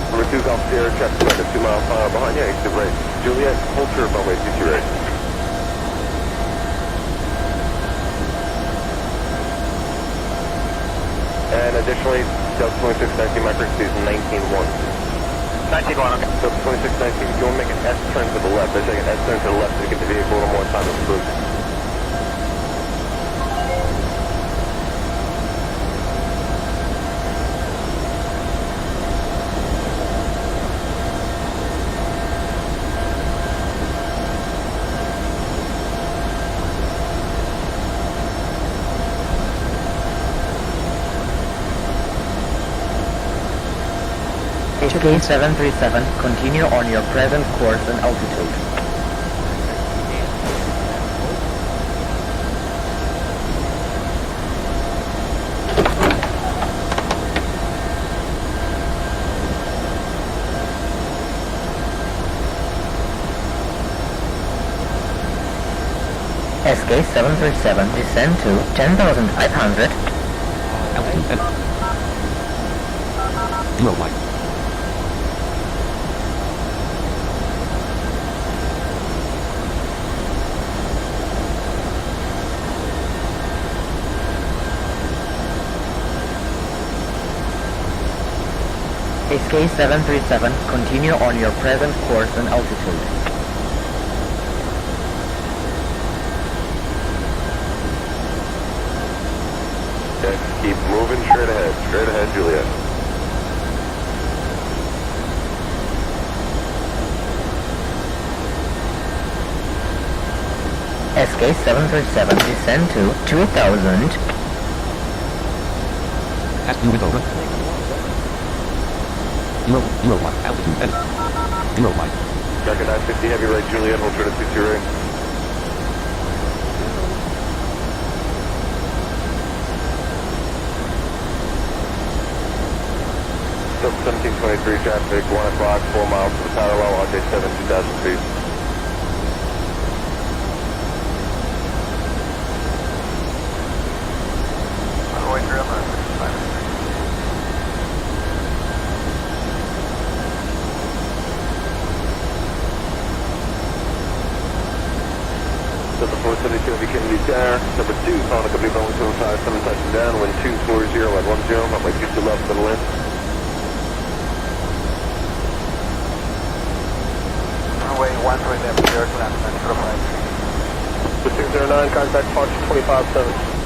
Number 2 Golf Sierra, check 2 mile file behind you, exit right. Juliet, Culture, runway 22 right. And additionally, Delta 2619 microsees 19-1. 19-1, okay. Delta 2619, if you want to make an S turn to the left, I take an S turn to the left to give the vehicle a little more time to move. SK737, continue on your present course and altitude. SK737, descend to 10,500. Altitude F. 01. SK737, continue on your present course and altitude. Okay, keep moving straight ahead, Juliet. SK737, descend to 2000. Past new window, 0, altitude, edit. 0, wide. Second 950, heavy right, Juliet, hold short at 60 right. Still 1723 traffic, 1 o'clock, 4 miles to the parallel, RJ7, 2,000 feet. Runway 3 on the 5. Delta 472, heavy Kennedy there. Number 2, following a company Boeing 757, touching down, wind 240 at 10, up by 2 to left, middle in. Runway 13 left, 0 to land, 905. 609, contact Fox 25-7.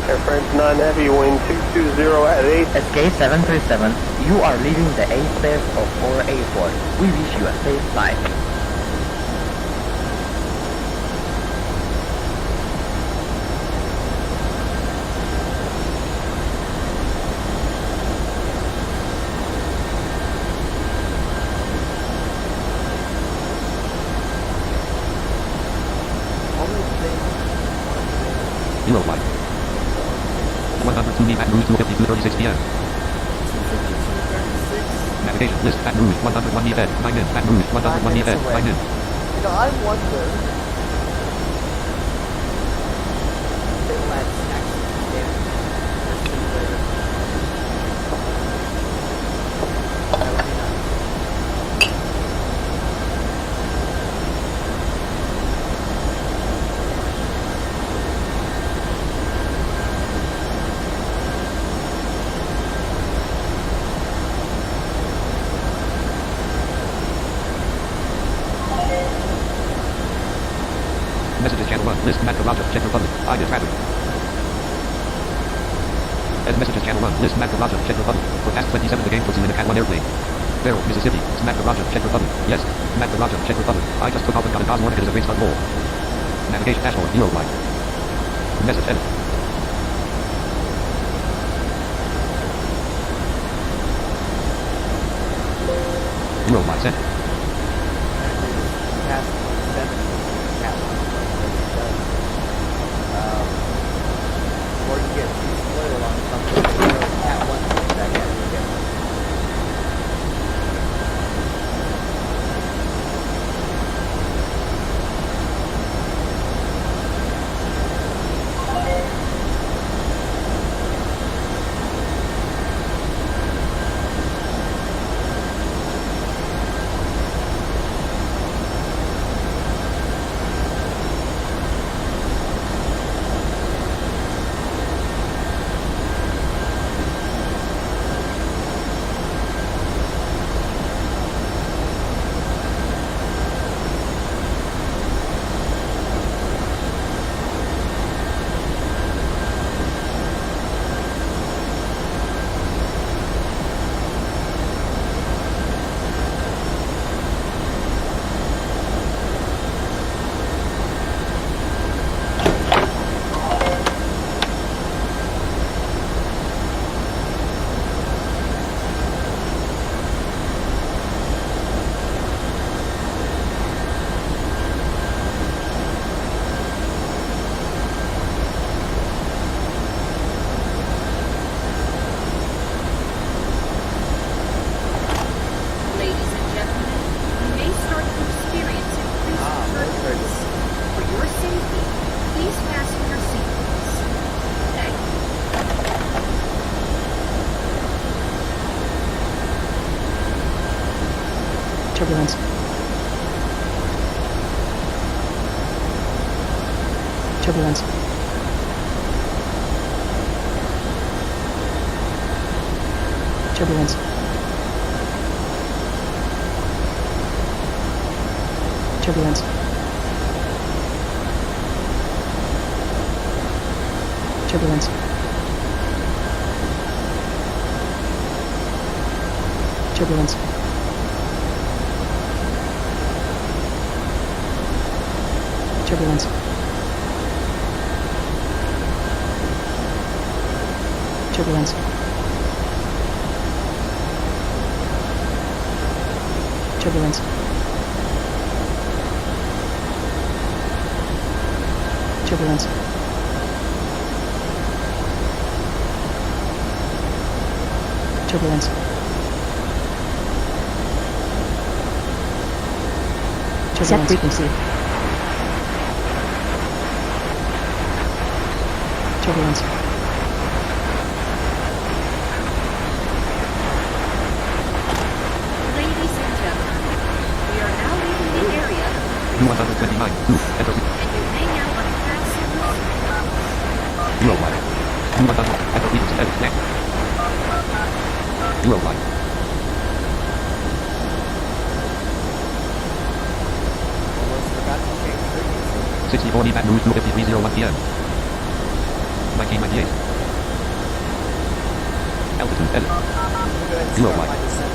Airframes 9 heavy, wind 220 at 8. SK737, you are leaving the airspace of 4A4. We wish you a safe flight. Zero, wide. 102 Baton Rouge, 252:36 p.m. Navigation list, Baton Rouge, 101 ahead, 9 in, Baton Rouge, 101 ahead, 9 in. You know, I wonder. Let's actually get Messages channel 1, list, Matt Roger, Czech Republic, ID traffic. As messages channel 1, list, Matt Roger, Czech Republic. For past 27, the game puts you in a Cat 1 airplane. Farrell, Mississippi, Matt Roger, Czech Republic. Yes, Matt Roger, Czech Republic. I just took off and got a Gauss warning, it is a great start roll. Navigation dashboard, 0 wide. Message edit. Zero wide set. Or you get too spoiled on something, you know, Cat 1 that you get. Turbulence. Turbulence. Turbulence. Turbulence. Turbulence. Turbulence. Turbulence. Turbulence. Turbulence. Turbulence. Turbulence. Set frequency. Turbulence. Ladies and gentlemen, we are now leaving the area. 129. Enter. Hang out on passengers. 01. 100. Enter frequency. Edit. Next. 01. Almost forgot to change frequency. 64 Baton Rouge 253:01 p.m. 1998. Altitude. Edit. I'm gonna go ahead and 01. start my descent.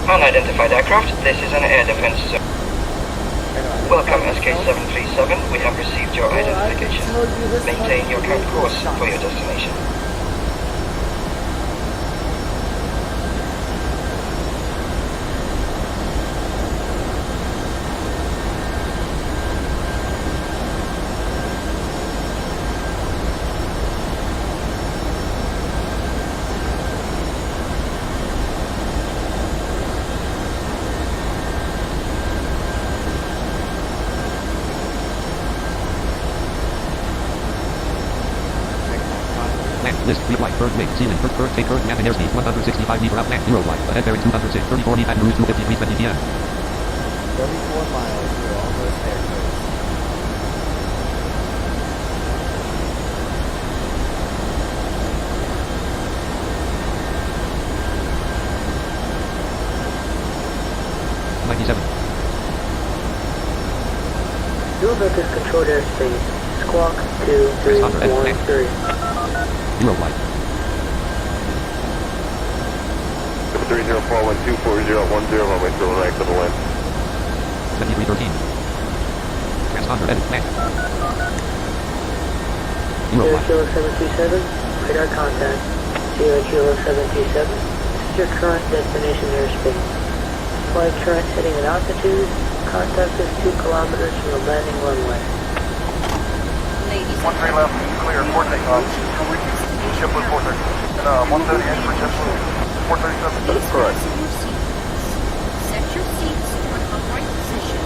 Unidentified aircraft, this is an air defense zone. Welcome SK-737, we have received your identification. Maintain your current course for your destination. List, clear right, bird wing, ceiling, bird, take current gap and airspeed, 165 meter outland, 0 right, ahead bearing 206, 34 Baton Rouge 253:20 p.m. 34 miles, we're almost there, folks. Two Memphis controlled airspace. Squawk 2313. Zero flight. 304124010, runway 0 right for the wind. 7313. Transponder edit plan. Zero Zero flight. Kilo 727, radar contact. Zero Kilo 727, this is your current destination airspace. Flight current heading at altitude. Contact us 2 kilometers from the landing runway. Ladies 13 left, clear, 4 takeoff. Ship with 430. And 130 in for ship with 437. That's correct. Set your seats to an upright position.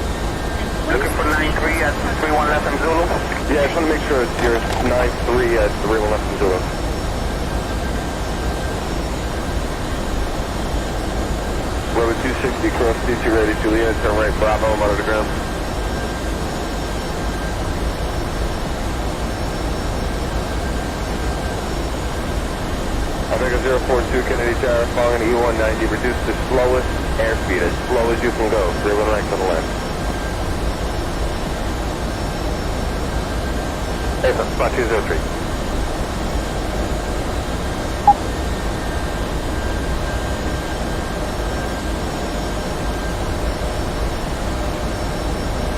And Looking for 93 at 31 left in Zulu? Yeah, I just want to make sure it's yours. 93 at 31 left in Zulu. Level 260, cross C2 ready, Juliet, turn right, Bravo, monitor the ground. Omega 042, Kennedy Tower, following E190, reduce the slowest airspeed, as slow as you can go, 31 right on the left. Hey, spot 203.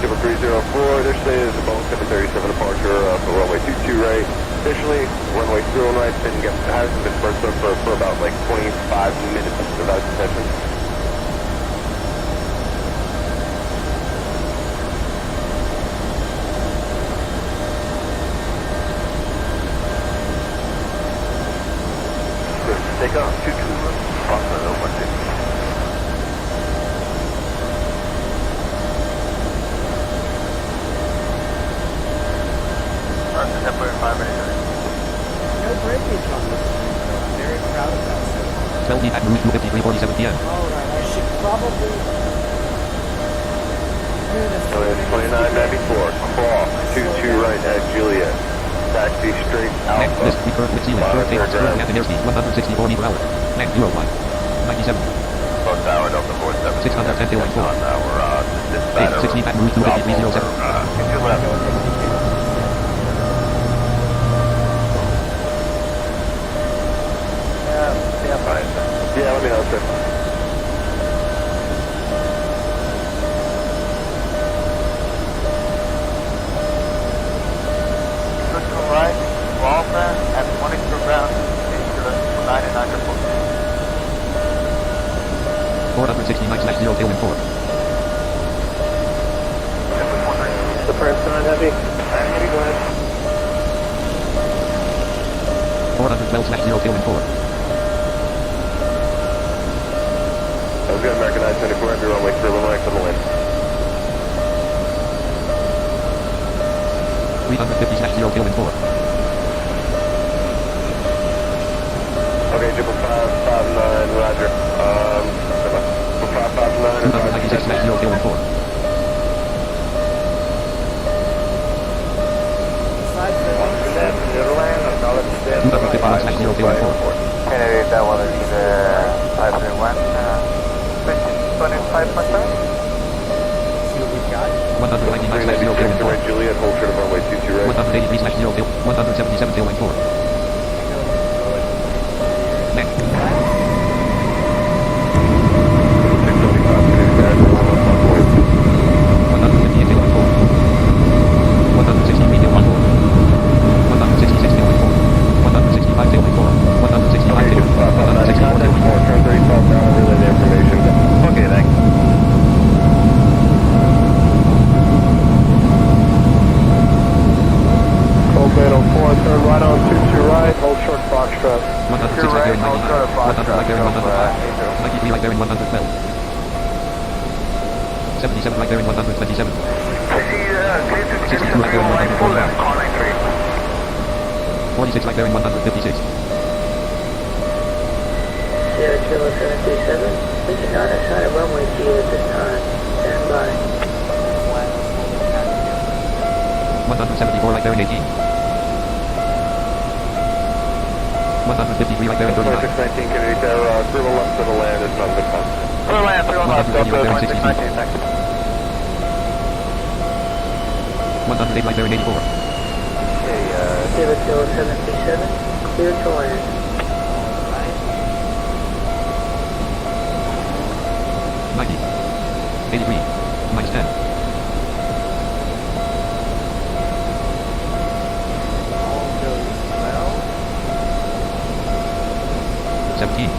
Triple 304, this is a Boeing 737 departure for runway 22 right. Officially, runway 0 right hasn't been burnt up for about like 25 minutes without detention. Take off 22, cross the 150. Temporary 580. No breakage on this thing, though. I'm very proud of that. Tell me at Rouge 5347 p.m. Alright, I should probably... So it's 2994, crawl, 22 right at Juliet. Taxi straight Next, Alpha. list recurve with ceiling, curve takeoff, curve at an airspeed, 164 meter hour. Next, zero flight. 97. Close tower, Delta 47. 610 tail line 4. On our dispatch. 860 at Rouge 25307. Into left. Yeah, let me know, sir. Good to right, Walter, and 22 ground, Insurance 299 report. 469/0 tail line 4. The first on heavy. Heavy, go ahead. 412/0 tail line 4. I was going to American I-74 Heavy runway 3 right on the wind. 350/0 tail line 4. Okay, 559, roger. 559 and 296/0 tail line 4. Besides the... 251/0 tail line 4. Kennedy, that one is 531. 25 percent. See what we've got? 199/0 tail line 4. right, Juliet, hold short of runway 22 right. 183/0 tail, 177 tail line 4. Next. 158 tail line 4. 163 tail line 4. 166 tail line 4. 165 tail line 4. 165 tail line 4. 164 tail line 4. Turn 30 southbound, relay the information. Okay, thanks. Coleman 04, turn right on 22 right, hold short Foxtrot. 106 like there in 99. 100 like there in 105. 93 like there in 112. 77 like there in 127. 62 like there in 141. 46 like there in 156. Sierra Kilo 737, we cannot assign a runway to you at this time. Stand by. 174 like there in 18. 153 like there in 39. 619 Kennedy Tower, 3 left to the land, it's not a good time. Clear land, 3 left, Delta 2619, thanks. 108 right bearing 84. Zero Kilo 737, clear to land. 90. 83. Minus 10. All goes well. 17.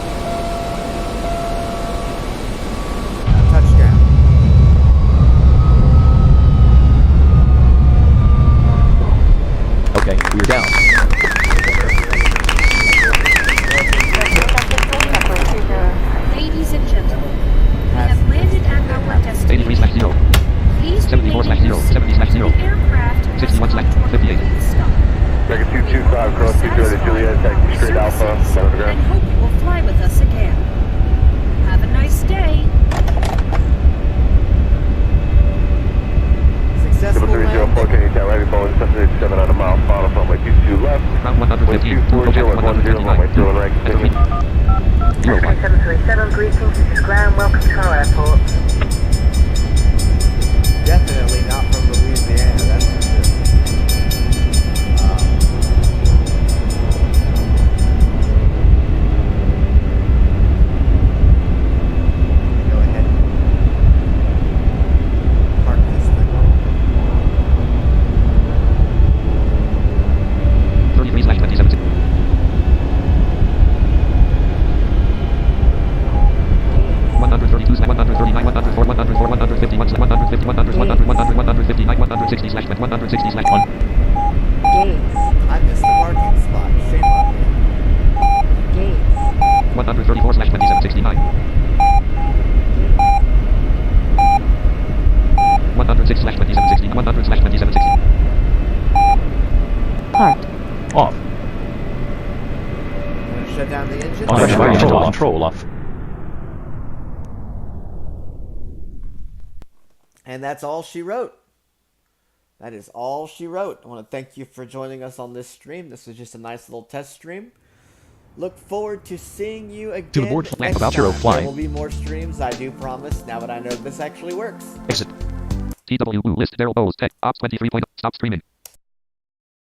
Touchdown. Okay, we're down. Ladies and gentlemen, we have landed at our destination. 83/0. Please 74/0. remain in your seats 70/0. until the aircraft has 61/58. stop. Dragon 225, cross 230 Juliet, taxi straight Alpha, And underground. hope you will fly with us again. Have a nice day. Successful landing. 7304, can you tell ready for 787 on a mile, final runway 22 left. Round 115. 240, runway 0 and right, continue. X-ray 737, greetings, this is Ground, welcome to our airport. Definitely not from Louisiana, that's for sure. Go ahead. Park this thing. 33/27. 132, 139, 104, 104, 151, 150, 100, 100, 100, 159, 160/1, 160/1. I missed the parking spot. Shame on me. 134/2769. 106/2760. 100/2760. Parked. Off. Gonna shut down the engine. Control off. And that's all she wrote. That is all she wrote. I want to thank you for joining us on this stream. This was just a nice little test stream. Look forward to seeing you again. To the board next about time. fly. There will be more streams, I do promise, now that I know this actually works. Exit. TW list Daryl Bowes tech ops 23. Stop streaming.